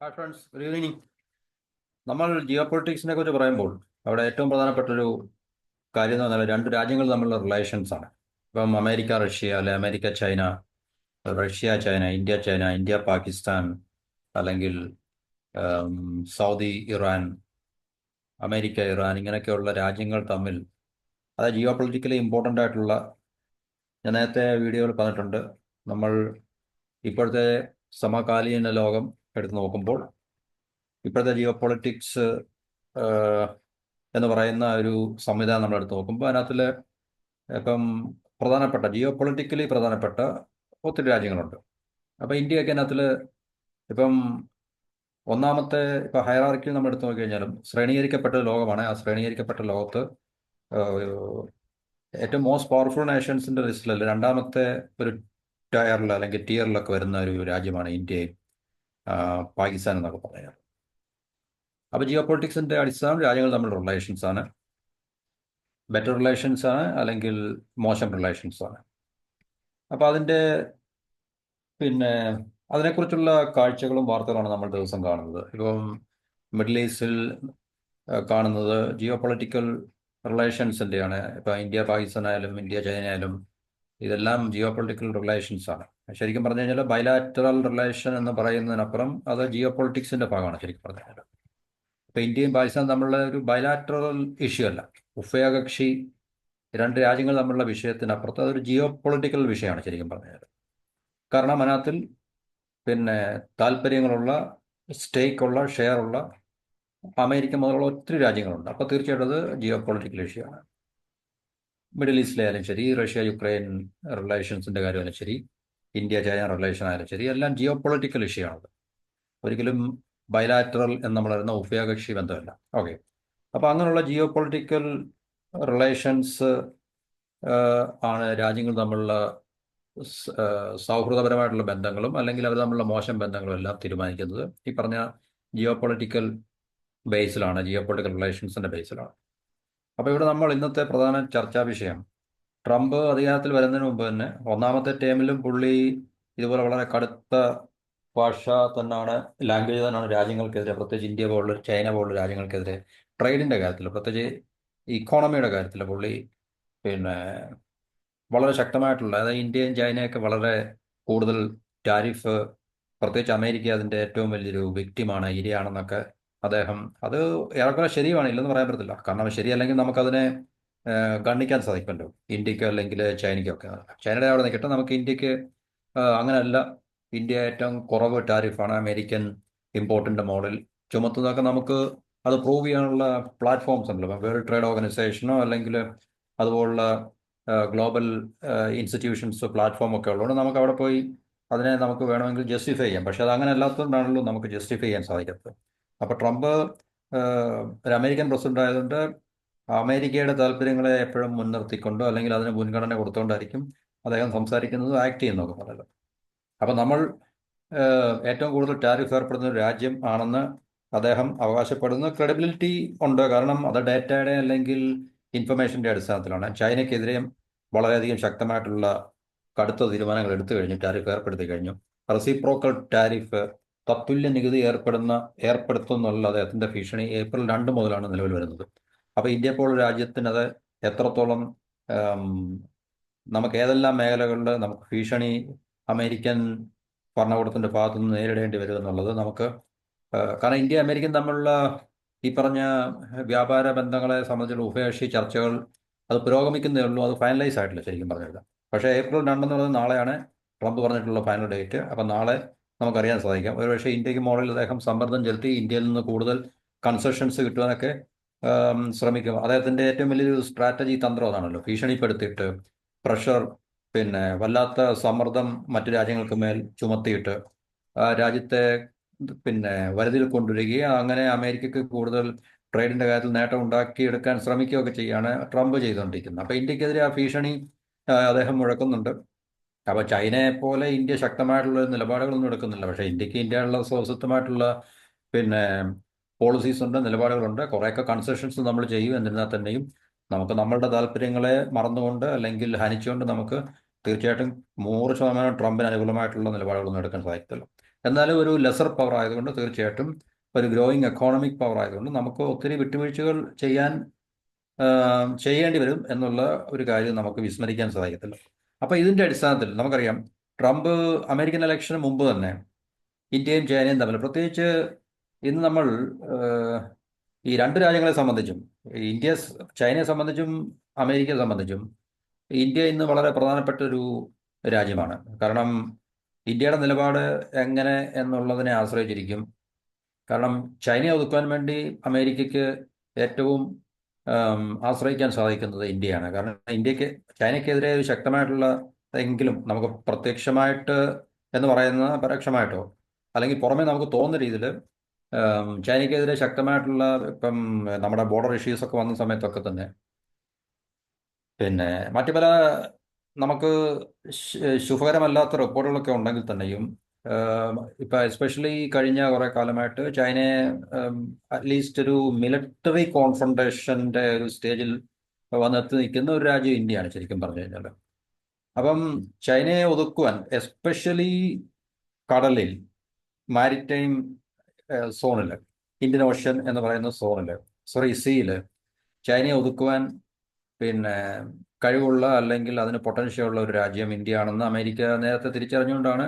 Hi friends, good evening. നമ്മൾ ജിയോ പൊളിറ്റിക്സിനെ കുറിച്ച് പറയുമ്പോൾ അവിടെ ഏറ്റവും പ്രധാനപ്പെട്ട ഒരു കാര്യം എന്ന് പറഞ്ഞാൽ രണ്ട് രാജ്യങ്ങൾ തമ്മിലുള്ള റിലേഷൻസ് ആണ്. ഇപ്പം അമേരിക്ക റഷ്യ, അല്ലെ America China, Russia China, India China, India Pakistan, അല്ലെങ്കിൽ ഉം, സൗദി ഇറാൻ, അമേരിക്ക ഇറാൻ, ഇങ്ങനെയൊക്കെയുള്ള രാജ്യങ്ങൾ തമ്മിൽ അത് ജിയോ പൊളിറ്റിക്കലി ഇമ്പോർട്ടൻ്റ് ആയിട്ടുള്ള, ഞാൻ നേരത്തെ വീഡിയോയിൽ പറഞ്ഞിട്ടുണ്ട്. നമ്മൾ ഇപ്പോഴത്തെ സമകാലീന ലോകം എടുത്തു നോക്കുമ്പോൾ ഇപ്പോഴത്തെ ജിയോ പൊളിറ്റിക്സ് എന്ന് പറയുന്ന ഒരു സംവിധാനം നമ്മൾ എടുത്ത് നോക്കുമ്പോൾ അതിനകത്തിൽ ഇപ്പം പ്രധാനപ്പെട്ട ജിയോ പൊളിറ്റിക്കലി പ്രധാനപ്പെട്ട ഒത്തിരി രാജ്യങ്ങളുണ്ട്. അപ്പം ഇന്ത്യയൊക്കെ അതിനകത്തിൽ ഇപ്പം ഒന്നാമത്തെ ഇപ്പം ഹൈറാർക്കിയിൽ നമ്മൾ എടുത്ത് നോക്കിക്കഴിഞ്ഞാലും ശ്രേണീകരിക്കപ്പെട്ട ലോകമാണ്. ആ ശ്രേണീകരിക്കപ്പെട്ട ലോകത്ത് ഏഹ്, ഏറ്റവും മോസ്റ്റ് പവർഫുൾ നേഷൻസിന്റെ ലിസ്റ്റിലല്ല, രണ്ടാമത്തെ ഒരു ടയറിൽ അല്ലെങ്കിൽ ടിയറിലൊക്കെ വരുന്ന ഒരു രാജ്യമാണ് ഇന്ത്യയും പാകിസ്ഥാൻ എന്നൊക്കെ പറയുന്നത്. അപ്പോൾ ജിയോ പൊളിറ്റിക്സിന്റെ അടിസ്ഥാനം രാജ്യങ്ങൾ തമ്മിലുള്ള റിലേഷൻസ് ആണ്. ബെറ്റർ റിലേഷൻസ് ആണ് അല്ലെങ്കിൽ മോശം റിലേഷൻസ് ആണ്. അപ്പോൾ പിന്നെ അതിനെക്കുറിച്ചുള്ള കാഴ്ചകളും വാർത്തകളാണ് നമ്മൾ ദിവസം കാണുന്നത്. ഇപ്പം മിഡിൽ ഈസ്റ്റിൽ കാണുന്നത് ജിയോ പൊളിറ്റിക്കൽ റിലേഷൻസിൻ്റെയാണ്. ഇപ്പം ഇന്ത്യ പാകിസ്ഥാൻ ആയാലും ഇന്ത്യ ചൈന ആയാലും ഇതെല്ലാം ജിയോ പൊളിറ്റിക്കൽ റിലേഷൻസ് ആണ്. ശരിക്കും പറഞ്ഞു കഴിഞ്ഞാൽ ബൈലാറ്ററൽ റിലേഷൻ എന്ന് പറയുന്നതിനപ്പുറം അത് ജിയോ പൊളിറ്റിക്സിന്റെ ഭാഗമാണ് ശരിക്കും പറഞ്ഞു കഴിഞ്ഞാൽ. ഇപ്പം ഇന്ത്യയും പാകിസ്ഥാനും തമ്മിലുള്ള ഒരു ബൈലാറ്ററൽ ഇഷ്യൂ അല്ല, ഉഭയകക്ഷി രണ്ട് രാജ്യങ്ങൾ തമ്മിലുള്ള വിഷയത്തിനപ്പുറത്ത് അതൊരു ജിയോ പൊളിറ്റിക്കൽ വിഷയമാണ് ശരിക്കും പറഞ്ഞാൽ. കാരണം അതിനകത്തിൽ പിന്നെ താല്പര്യങ്ങളുള്ള, സ്റ്റേക്കുള്ള, ഷെയറുള്ള അമേരിക്ക മുതലുള്ള ഒത്തിരി രാജ്യങ്ങളുണ്ട്. അപ്പോൾ തീർച്ചയായിട്ടും അത് ജിയോ പൊളിറ്റിക്കൽ ഇഷ്യൂ ആണ്. മിഡിൽ ഈസ്റ്റിലായാലും ശരി, റഷ്യ യുക്രൈൻ റിലേഷൻസിന്റെ കാര്യമായാലും ശരി, ഇന്ത്യ ചൈന റിലേഷൻ ആയാലും ശരി, എല്ലാം ജിയോ പൊളിറ്റിക്കൽ ഇഷ്യൂ ആണത്. ഒരിക്കലും ബൈലാറ്ററൽ എന്ന് നമ്മൾ പറയുന്ന ഉഭയകക്ഷി ബന്ധമല്ല. ഓക്കെ. അപ്പോൾ അങ്ങനെയുള്ള ജിയോ പൊളിറ്റിക്കൽ റിലേഷൻസ് ആണ് രാജ്യങ്ങൾ തമ്മിലുള്ള സൗഹൃദപരമായിട്ടുള്ള ബന്ധങ്ങളും അല്ലെങ്കിൽ അവർ തമ്മിലുള്ള മോശം ബന്ധങ്ങളും എല്ലാം തീരുമാനിക്കുന്നത് ഈ പറഞ്ഞ ജിയോ പൊളിറ്റിക്കൽ ബേസിലാണ്, ജിയോ പൊളിറ്റിക്കൽ റിലേഷൻസിന്റെ ബേസിലാണ്. അപ്പോൾ ഇവിടെ നമ്മൾ ഇന്നത്തെ പ്രധാന ചർച്ചാ വിഷയം, ട്രംപ് അധികാരത്തിൽ വരുന്നതിന് മുമ്പ് തന്നെ ഒന്നാമത്തെ ടേമിലും പുള്ളി ഇതുപോലെ വളരെ കടുത്ത ഭാഷ തന്നെയാണ്, ലാംഗ്വേജ് തന്നെയാണ് രാജ്യങ്ങൾക്കെതിരെ, പ്രത്യേകിച്ച് ഇന്ത്യ പോലുള്ള ചൈന പോലുള്ള രാജ്യങ്ങൾക്കെതിരെ ട്രേഡിന്റെ കാര്യത്തിൽ, പ്രത്യേകിച്ച് ഇക്കോണമിയുടെ കാര്യത്തിൽ പുള്ളി പിന്നെ വളരെ ശക്തമായിട്ടുള്ള, അതായത് ഇന്ത്യയും ചൈനയൊക്കെ വളരെ കൂടുതൽ ടാരിഫ്, പ്രത്യേകിച്ച് അമേരിക്ക അതിൻ്റെ ഏറ്റവും വലിയൊരു വിക്റ്റിമാണ്, ഇരയാണെന്നൊക്കെ അദ്ദേഹം, അത് ഏറെക്കുറെ ശരിയാണ്, ഇല്ലെന്ന് പറയാൻ പറ്റത്തില്ല. കാരണം ശരിയല്ലെങ്കിൽ നമുക്കതിനെ ഗണ്ണിക്കാൻ സാധിക്കുമല്ലോ, ഇന്ത്യക്കോ അല്ലെങ്കിൽ ചൈനയ്ക്കോ ഒക്കെ. ചൈനയുടെ അവിടെ നിൽക്കട്ടെ, നമുക്ക് ഇന്ത്യക്ക് അങ്ങനെയല്ല. ഇന്ത്യ ഏറ്റവും കുറവ് ടാരിഫാണ് അമേരിക്കൻ ഇമ്പോർട്ടിൻ്റെ മുകളിൽ ചുമത്തുന്നതൊക്കെ നമുക്ക് അത് പ്രൂവ് ചെയ്യാനുള്ള പ്ലാറ്റ്ഫോംസ് ഉണ്ടല്ലോ, വേൾഡ് ട്രേഡ് ഓർഗനൈസേഷനോ അല്ലെങ്കിൽ അതുപോലുള്ള ഗ്ലോബൽ ഇൻസ്റ്റിറ്റ്യൂഷൻസ്, പ്ലാറ്റ്ഫോം ഒക്കെ ഉള്ളതുകൊണ്ട് നമുക്ക് അവിടെ പോയി അതിനെ നമുക്ക് വേണമെങ്കിൽ ജസ്റ്റിഫൈ ചെയ്യാം. പക്ഷെ അത് അങ്ങനെ അല്ലാത്തതുകൊണ്ടാണല്ലോ നമുക്ക് ജസ്റ്റിഫൈ ചെയ്യാൻ സാധിക്കാത്തത്. അപ്പോൾ ട്രംപ് ഒരു അമേരിക്കൻ പ്രസിഡന്റ് ആയതുകൊണ്ട് അമേരിക്കയുടെ താല്പര്യങ്ങളെ എപ്പോഴും മുൻനിർത്തിക്കൊണ്ടോ അല്ലെങ്കിൽ അതിന് മുൻഗണന കൊടുത്തുകൊണ്ടായിരിക്കും അദ്ദേഹം സംസാരിക്കുന്നതും ആക്ട് ചെയ്യുന്നതൊക്കെ പറയുന്നത്. അപ്പം നമ്മൾ ഏറ്റവും കൂടുതൽ ടാരിഫ് ഏർപ്പെടുന്ന ഒരു രാജ്യം ആണെന്ന് അദ്ദേഹം അവകാശപ്പെടുന്ന ക്രെഡിബിലിറ്റി ഉണ്ട്. കാരണം അത് ഡേറ്റയുടെ അല്ലെങ്കിൽ ഇൻഫർമേഷന്റെ അടിസ്ഥാനത്തിലാണ്. ചൈനയ്ക്കെതിരെയും വളരെയധികം ശക്തമായിട്ടുള്ള കടുത്ത തീരുമാനങ്ങൾ എടുത്തു കഴിഞ്ഞു, ടാരിഫ് ഏർപ്പെടുത്തി കഴിഞ്ഞു. റെസിപ്രോക്കൽ ടാരിഫ്, തത്തുല്യ നികുതി ഏർപ്പെടുത്തുന്നുള്ള അദ്ദേഹത്തിന്റെ ഭീഷണി ഏപ്രിൽ 2 മുതലാണ് നിലവിൽ വരുന്നത്. അപ്പോൾ ഇന്ത്യ പോലുള്ള രാജ്യത്തിന് അത് എത്രത്തോളം നമുക്ക് ഏതെല്ലാം മേഖലകളിൽ നമുക്ക് ഭീഷണി അമേരിക്കൻ ഭരണകൂടത്തിന്റെ ഭാഗത്തു നിന്ന് നേരിടേണ്ടി വരും എന്നുള്ളത് നമുക്ക് കാരണം ഇന്ത്യ അമേരിക്കൻ തമ്മിലുള്ള ഈ പറഞ്ഞ വ്യാപാര ബന്ധങ്ങളെ സംബന്ധിച്ചുള്ള ഉഭയകക്ഷി ചർച്ചകൾ അത് പുരോഗമിക്കുന്നേ ഉള്ളൂ, അത് ഫൈനലൈസ് ആയിട്ടില്ല ശരിക്കും പറഞ്ഞില്ല. പക്ഷേ ഏപ്രിൽ 2 എന്നുള്ളത് നാളെയാണ് ട്രംപ് പറഞ്ഞിട്ടുള്ള ഫൈനൽ ഡേറ്റ്. അപ്പം നാളെ നമുക്കറിയാൻ സാധിക്കാം. ഒരുപക്ഷെ ഇന്ത്യക്ക് മുകളിൽ അദ്ദേഹം സമ്മർദ്ദം ചെലുത്തി ഇന്ത്യയിൽ നിന്ന് കൂടുതൽ കൺസെഷൻസ് കിട്ടുവാനൊക്കെ ശ്രമിക്കും. അദ്ദേഹത്തിന്റെ ഏറ്റവും വലിയൊരു സ്ട്രാറ്റജി തന്ത്രം അതാണല്ലോ, ഭീഷണിപ്പെടുത്തിയിട്ട് പ്രഷർ, പിന്നെ വല്ലാത്ത സമ്മർദ്ദം മറ്റു രാജ്യങ്ങൾക്ക് മേൽ ചുമത്തിയിട്ട് രാജ്യത്തെ പിന്നെ വരുതിയിൽ കൊണ്ടുവരികയും അങ്ങനെ അമേരിക്കക്ക് കൂടുതൽ ട്രേഡിന്റെ കാര്യത്തിൽ നേട്ടം ഉണ്ടാക്കിയെടുക്കാൻ ശ്രമിക്കുകയൊക്കെ ചെയ്യാണ് ട്രംപ് ചെയ്തുകൊണ്ടിരിക്കുന്നത്. അപ്പോൾ ഇന്ത്യക്കെതിരെ ആ ഭീഷണി അദ്ദേഹം മുഴക്കുന്നുണ്ട്. അപ്പോൾ ചൈനയെ പോലെ ഇന്ത്യ ശക്തമായിട്ടുള്ള നിലപാടുകളൊന്നും എടുക്കുന്നില്ല. പക്ഷേ ഇന്ത്യക്ക് ഇന്ത്യയുള്ള സ്വസ്ഥമായിട്ടുള്ള പിന്നെ പോളിസീസ് ഉണ്ട്, നിലപാടുകളുണ്ട്. കുറേയൊക്കെ കൺസെഷൻസ് നമ്മൾ ചെയ്യും. എന്നിരുന്നാൽ തന്നെയും നമുക്ക് നമ്മളുടെ താല്പര്യങ്ങളെ മറന്നുകൊണ്ട് അല്ലെങ്കിൽ ഹനിച്ചുകൊണ്ട് നമുക്ക് തീർച്ചയായിട്ടും 100% ട്രംപിന് അനുകൂലമായിട്ടുള്ള നിലപാടുകളൊന്നും എടുക്കാൻ സാധിക്കില്ല. എന്നാലും ഒരു ലെസർ പവർ ആയതുകൊണ്ട് തീർച്ചയായിട്ടും ഒരു ഗ്രോയിങ് എക്കോണമിക് പവർ ആയതുകൊണ്ട് നമുക്ക് ഒത്തിരി വിട്ടുവീഴ്ചകൾ ചെയ്യേണ്ടി വരും എന്നുള്ള ഒരു കാര്യം നമുക്ക് വിസ്മരിക്കാൻ സാധിക്കത്തില്ല. അപ്പോൾ ഇതിൻ്റെ അടിസ്ഥാനത്തിൽ നമുക്കറിയാം, ട്രംപ് അമേരിക്കൻ ഇലക്ഷന് മുമ്പ് തന്നെ ഇന്ത്യയും ചൈനയും തമ്മിൽ, പ്രത്യേകിച്ച് ഇന്ന് നമ്മൾ ഏഹ്, ഈ രണ്ട് രാജ്യങ്ങളെ സംബന്ധിച്ചും, ഇന്ത്യ ചൈനയെ സംബന്ധിച്ചും അമേരിക്കയെ സംബന്ധിച്ചും ഇന്ത്യ ഇന്ന് വളരെ പ്രധാനപ്പെട്ട ഒരു രാജ്യമാണ്. കാരണം ഇന്ത്യയുടെ നിലപാട് എങ്ങനെ എന്നുള്ളതിനെ ആശ്രയിച്ചിരിക്കും. കാരണം ചൈനയെ ഒതുക്കാൻ വേണ്ടി അമേരിക്കയ്ക്ക് ഏറ്റവും ആശ്രയിക്കാൻ സാധിക്കുന്നത് ഇന്ത്യയാണ്. കാരണം ചൈനയ്ക്കെതിരെ ഒരു ശക്തമായിട്ടുള്ള എങ്കിലും നമുക്ക് പ്രത്യക്ഷമായിട്ട് എന്ന് പറയുന്ന പരോക്ഷമായിട്ടോ അല്ലെങ്കിൽ പുറമേ നമുക്ക് തോന്നുന്ന രീതിയിൽ ചൈനയ്ക്കെതിരെ ശക്തമായിട്ടുള്ള ഇപ്പം നമ്മുടെ ബോർഡർ ഇഷ്യൂസ് ഒക്കെ വന്ന സമയത്തൊക്കെ തന്നെ പിന്നെ മറ്റു പല നമുക്ക് ശുഭകരമല്ലാത്ത റിപ്പോർട്ടുകളൊക്കെ ഉണ്ടെങ്കിൽ തന്നെയും ഇപ്പം എസ്പെഷ്യലി കഴിഞ്ഞ കുറേ കാലമായിട്ട് ചൈനയെ അറ്റ്ലീസ്റ്റ് ഒരു മിലിറ്ററി കോൺഫ്രണ്ടേഷൻ്റെ ഒരു സ്റ്റേജിൽ വന്നെത്തി നിൽക്കുന്ന ഒരു രാജ്യം ഇന്ത്യയാണ് ശരിക്കും പറഞ്ഞു കഴിഞ്ഞാൽ. അപ്പം ചൈനയെ ഒതുക്കുവാൻ എസ്പെഷ്യലി കടലിൽ, മാരിടൈം സോണിൽ, ഇന്ത്യൻ ഓഷ്യൻ എന്ന് പറയുന്ന സീയിൽ ചൈനയെ ഒതുക്കുവാൻ പിന്നെ കഴിവുള്ള അല്ലെങ്കിൽ അതിന് പൊട്ടൻഷ്യൽ ഉള്ള ഒരു രാജ്യം ഇന്ത്യയാണെന്ന് അമേരിക്ക നേരത്തെ തിരിച്ചറിഞ്ഞുകൊണ്ടാണ്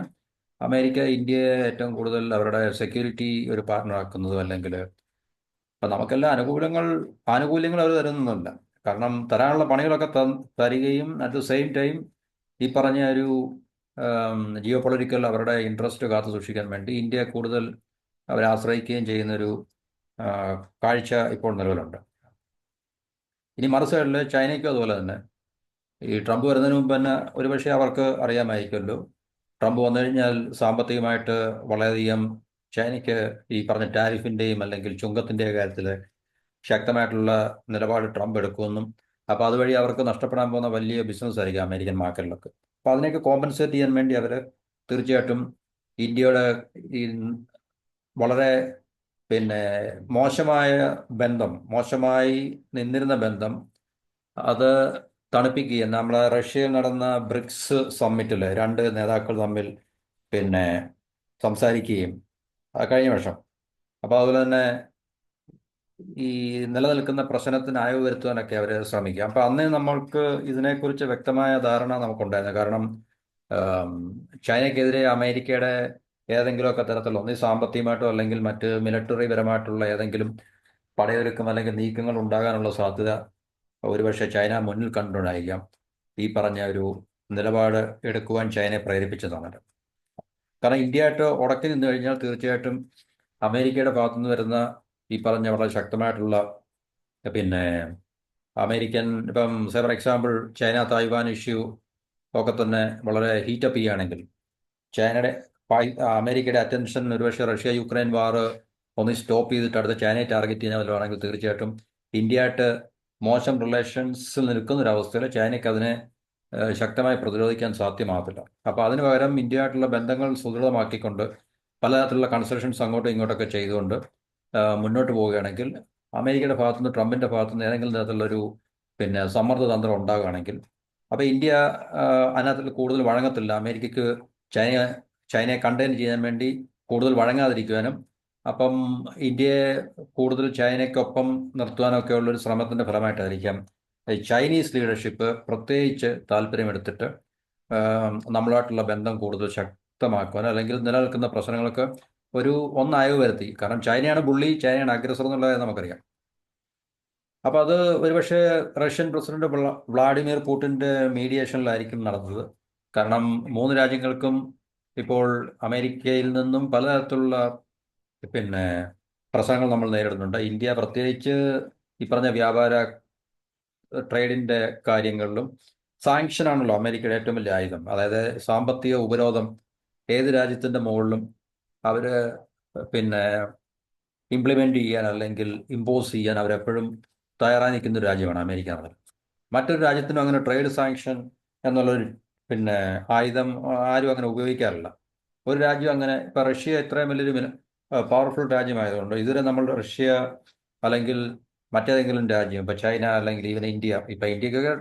അമേരിക്ക ഇന്ത്യയെ ഏറ്റവും കൂടുതൽ അവരുടെ സെക്യൂരിറ്റി ഒരു പാർട്ണർ ആക്കുന്നതും. അല്ലെങ്കിൽ ഇപ്പം നമുക്കെല്ലാം ആനുകൂല്യങ്ങൾ അവർ തരുന്നൊന്നുമില്ല. കാരണം തരാനുള്ള പണികളൊക്കെ തരികയും അറ്റ് ദ സെയിം ടൈം ഈ പറഞ്ഞ ഒരു ജിയോ പൊളിറ്റിക്കൽ അവരുടെ ഇൻട്രസ്റ്റ് കാത്തു സൂക്ഷിക്കാൻ വേണ്ടി ഇന്ത്യയെ കൂടുതൽ അവരെ ആശ്രയിക്കുകയും ചെയ്യുന്നൊരു കാഴ്ച ഇപ്പോൾ നിലവിലുണ്ട്. ഇനി മറു സൈഡിൽ ചൈനയ്ക്കും അതുപോലെ തന്നെ ഈ ട്രംപ് വരുന്നതിന് മുമ്പ് തന്നെ ഒരുപക്ഷെ അവർക്ക് അറിയാമായിരിക്കുമല്ലോ, ട്രംപ് വന്നു കഴിഞ്ഞാൽ സാമ്പത്തികമായിട്ട് വളരെയധികം ചൈനയ്ക്ക് ഈ പറഞ്ഞ ടാരിഫിൻ്റെയും അല്ലെങ്കിൽ ചുങ്കത്തിൻ്റെയും കാര്യത്തിൽ ശക്തമായിട്ടുള്ള നിലപാട് ട്രംപ് എടുക്കുമെന്നും, അപ്പോൾ അതുവഴി അവർക്ക് നഷ്ടപ്പെടാൻ പോകുന്ന വലിയ ബിസിനസ് ആയിരിക്കും അമേരിക്കൻ മാർക്കറ്റിലൊക്കെ. അപ്പോൾ അതിനെയൊക്കെ കോമ്പൻസേറ്റ് ചെയ്യാൻ വേണ്ടി അവർ തീർച്ചയായിട്ടും ഇന്ത്യയുടെ ഈ വളരെ മോശമായി നിന്നിരുന്ന ബന്ധം അത് തണുപ്പിക്കുകയും നമ്മളെ റഷ്യയിൽ നടന്ന ബ്രിക്സ് സമ്മിറ്റിൽ രണ്ട് നേതാക്കൾ തമ്മിൽ സംസാരിക്കുകയും കഴിഞ്ഞ വർഷം, അപ്പോൾ അതുപോലെ തന്നെ ഈ നിലനിൽക്കുന്ന പ്രശ്നത്തിന് അയവ് വരുത്തുവാനൊക്കെ അവർ ശ്രമിക്കുക. അപ്പോൾ അന്നേ നമ്മൾക്ക് ഇതിനെക്കുറിച്ച് വ്യക്തമായ ധാരണ നമുക്കുണ്ടായിരുന്നു. കാരണം ചൈനയ്ക്കെതിരെ അമേരിക്കയുടെ ഏതെങ്കിലുമൊക്കെ തരത്തിലുള്ള ഒന്നീ സാമ്പത്തികമായിട്ടോ അല്ലെങ്കിൽ മറ്റ് മിലിറ്ററി പരമായിട്ടുള്ള ഏതെങ്കിലും പടയൊരുക്കം അല്ലെങ്കിൽ നീക്കങ്ങൾ ഉണ്ടാകാനുള്ള സാധ്യത ഒരുപക്ഷെ ചൈന മുന്നിൽ കണ്ടുകൊണ്ടായിരിക്കാം ഈ പറഞ്ഞ ഒരു നിലപാട് എടുക്കുവാൻ ചൈനയെ പ്രേരിപ്പിച്ചതാണ്. കാരണം ഇന്ത്യയായിട്ട് ഉടക്കി നിന്ന് കഴിഞ്ഞാൽ തീർച്ചയായിട്ടും അമേരിക്കയുടെ ഭാഗത്തുനിന്ന് വരുന്ന ഈ പറഞ്ഞ വളരെ ശക്തമായിട്ടുള്ള അമേരിക്കൻ ഇപ്പം for example China Taiwan issue ഒക്കെ തന്നെ വളരെ ഹീറ്റപ്പ് ചെയ്യുകയാണെങ്കിൽ അമേരിക്കയുടെ അറ്റൻഷൻ ഒരുപക്ഷെ റഷ്യ യുക്രൈൻ വാർ ഒന്ന് സ്റ്റോപ്പ് ചെയ്തിട്ട് അടുത്ത ചൈനയെ ടാർഗറ്റ് ചെയ്യുന്നവരാണെങ്കിൽ തീർച്ചയായിട്ടും ഇന്ത്യയായിട്ട് മോശം റിലേഷൻസിൽ നിൽക്കുന്നൊരവസ്ഥയിൽ ചൈനയ്ക്ക് അതിനെ ശക്തമായി പ്രതിരോധിക്കാൻ സാധ്യമാകത്തില്ല. അപ്പോൾ അതിന് പകരം ഇന്ത്യയായിട്ടുള്ള ബന്ധങ്ങൾ സുദൃഢമാക്കിക്കൊണ്ട് പലതരത്തിലുള്ള കൺസെഷൻസ് അങ്ങോട്ടും ഇങ്ങോട്ടൊക്കെ ചെയ്തുകൊണ്ട് മുന്നോട്ട് പോവുകയാണെങ്കിൽ അമേരിക്കയുടെ ഭാഗത്തുനിന്ന് ട്രംപിൻ്റെ ഭാഗത്തുനിന്ന് ഏതെങ്കിലും തരത്തിലുള്ളൊരു സമ്മർദ്ദ തന്ത്രം ഉണ്ടാകുകയാണെങ്കിൽ അപ്പോൾ ഇന്ത്യ അതിനകത്തിൽ കൂടുതൽ വഴങ്ങത്തില്ല. അമേരിക്കയ്ക്ക് ചൈനയെ കണ്ടെയ്ൻ ചെയ്യാൻ വേണ്ടി കൂടുതൽ വഴങ്ങാതിരിക്കുവാനും അപ്പം ഇന്ത്യയെ കൂടുതൽ ചൈനയ്ക്കൊപ്പം നിർത്തുവാനൊക്കെ ഉള്ളൊരു ശ്രമത്തിൻ്റെ ഫലമായിട്ടായിരിക്കാം ചൈനീസ് ലീഡർഷിപ്പ് പ്രത്യേകിച്ച് താല്പര്യമെടുത്തിട്ട് നമ്മളുമായിട്ടുള്ള ബന്ധം കൂടുതൽ ശക്തമാക്കുവാൻ അല്ലെങ്കിൽ നിലനിൽക്കുന്ന പ്രശ്നങ്ങൾക്ക് ഒന്നയവ് വരുത്തി. കാരണം ചൈനയാണ് ചൈനയാണ് അഗ്രസർ എന്നുള്ളത് നമുക്കറിയാം. അപ്പോൾ അത് ഒരുപക്ഷെ റഷ്യൻ പ്രസിഡന്റ് വ്ളാഡിമിർ പുടിൻ്റെ മീഡിയേഷനിലായിരിക്കും നടന്നത്. കാരണം മൂന്ന് രാജ്യങ്ങൾക്കും ഇപ്പോൾ അമേരിക്കയിൽ നിന്നും പലതരത്തിലുള്ള പ്രശ്നങ്ങൾ നമ്മൾ നേരിടുന്നുണ്ട്. ഇന്ത്യ പ്രത്യേകിച്ച് ഈ പറഞ്ഞ വ്യാപാര ട്രേഡിൻ്റെ കാര്യങ്ങളിലും സാങ്ഷനാണല്ലോ അമേരിക്കയുടെ ഏറ്റവും വലിയ ആയുധം. അതായത് സാമ്പത്തിക ഉപരോധം ഏത് രാജ്യത്തിൻ്റെ മുകളിലും അവർ ഇംപ്ലിമെൻ്റ് ചെയ്യാൻ അല്ലെങ്കിൽ ഇമ്പോസ് ചെയ്യാൻ അവരെപ്പോഴും തയ്യാറായി നിൽക്കുന്ന ഒരു രാജ്യമാണ് അമേരിക്ക എന്നുള്ളത്. മറ്റൊരു രാജ്യത്തിനും അങ്ങനെ ട്രേഡ് സാങ്ഷൻ എന്നുള്ളൊരു ആയുധം ആരും അങ്ങനെ ഉപയോഗിക്കാറില്ല. ഒരു രാജ്യം അങ്ങനെ ഇപ്പം റഷ്യ ഇത്രയും വലിയൊരു പവർഫുൾ രാജ്യമായതുകൊണ്ട് ഇതുവരെ നമ്മൾ റഷ്യ അല്ലെങ്കിൽ മറ്റേതെങ്കിലും രാജ്യം ഇപ്പം ചൈന അല്ലെങ്കിൽ ഈവൻ ഇന്ത്യ, ഇപ്പം ഇന്ത്യക്കൊക്കെ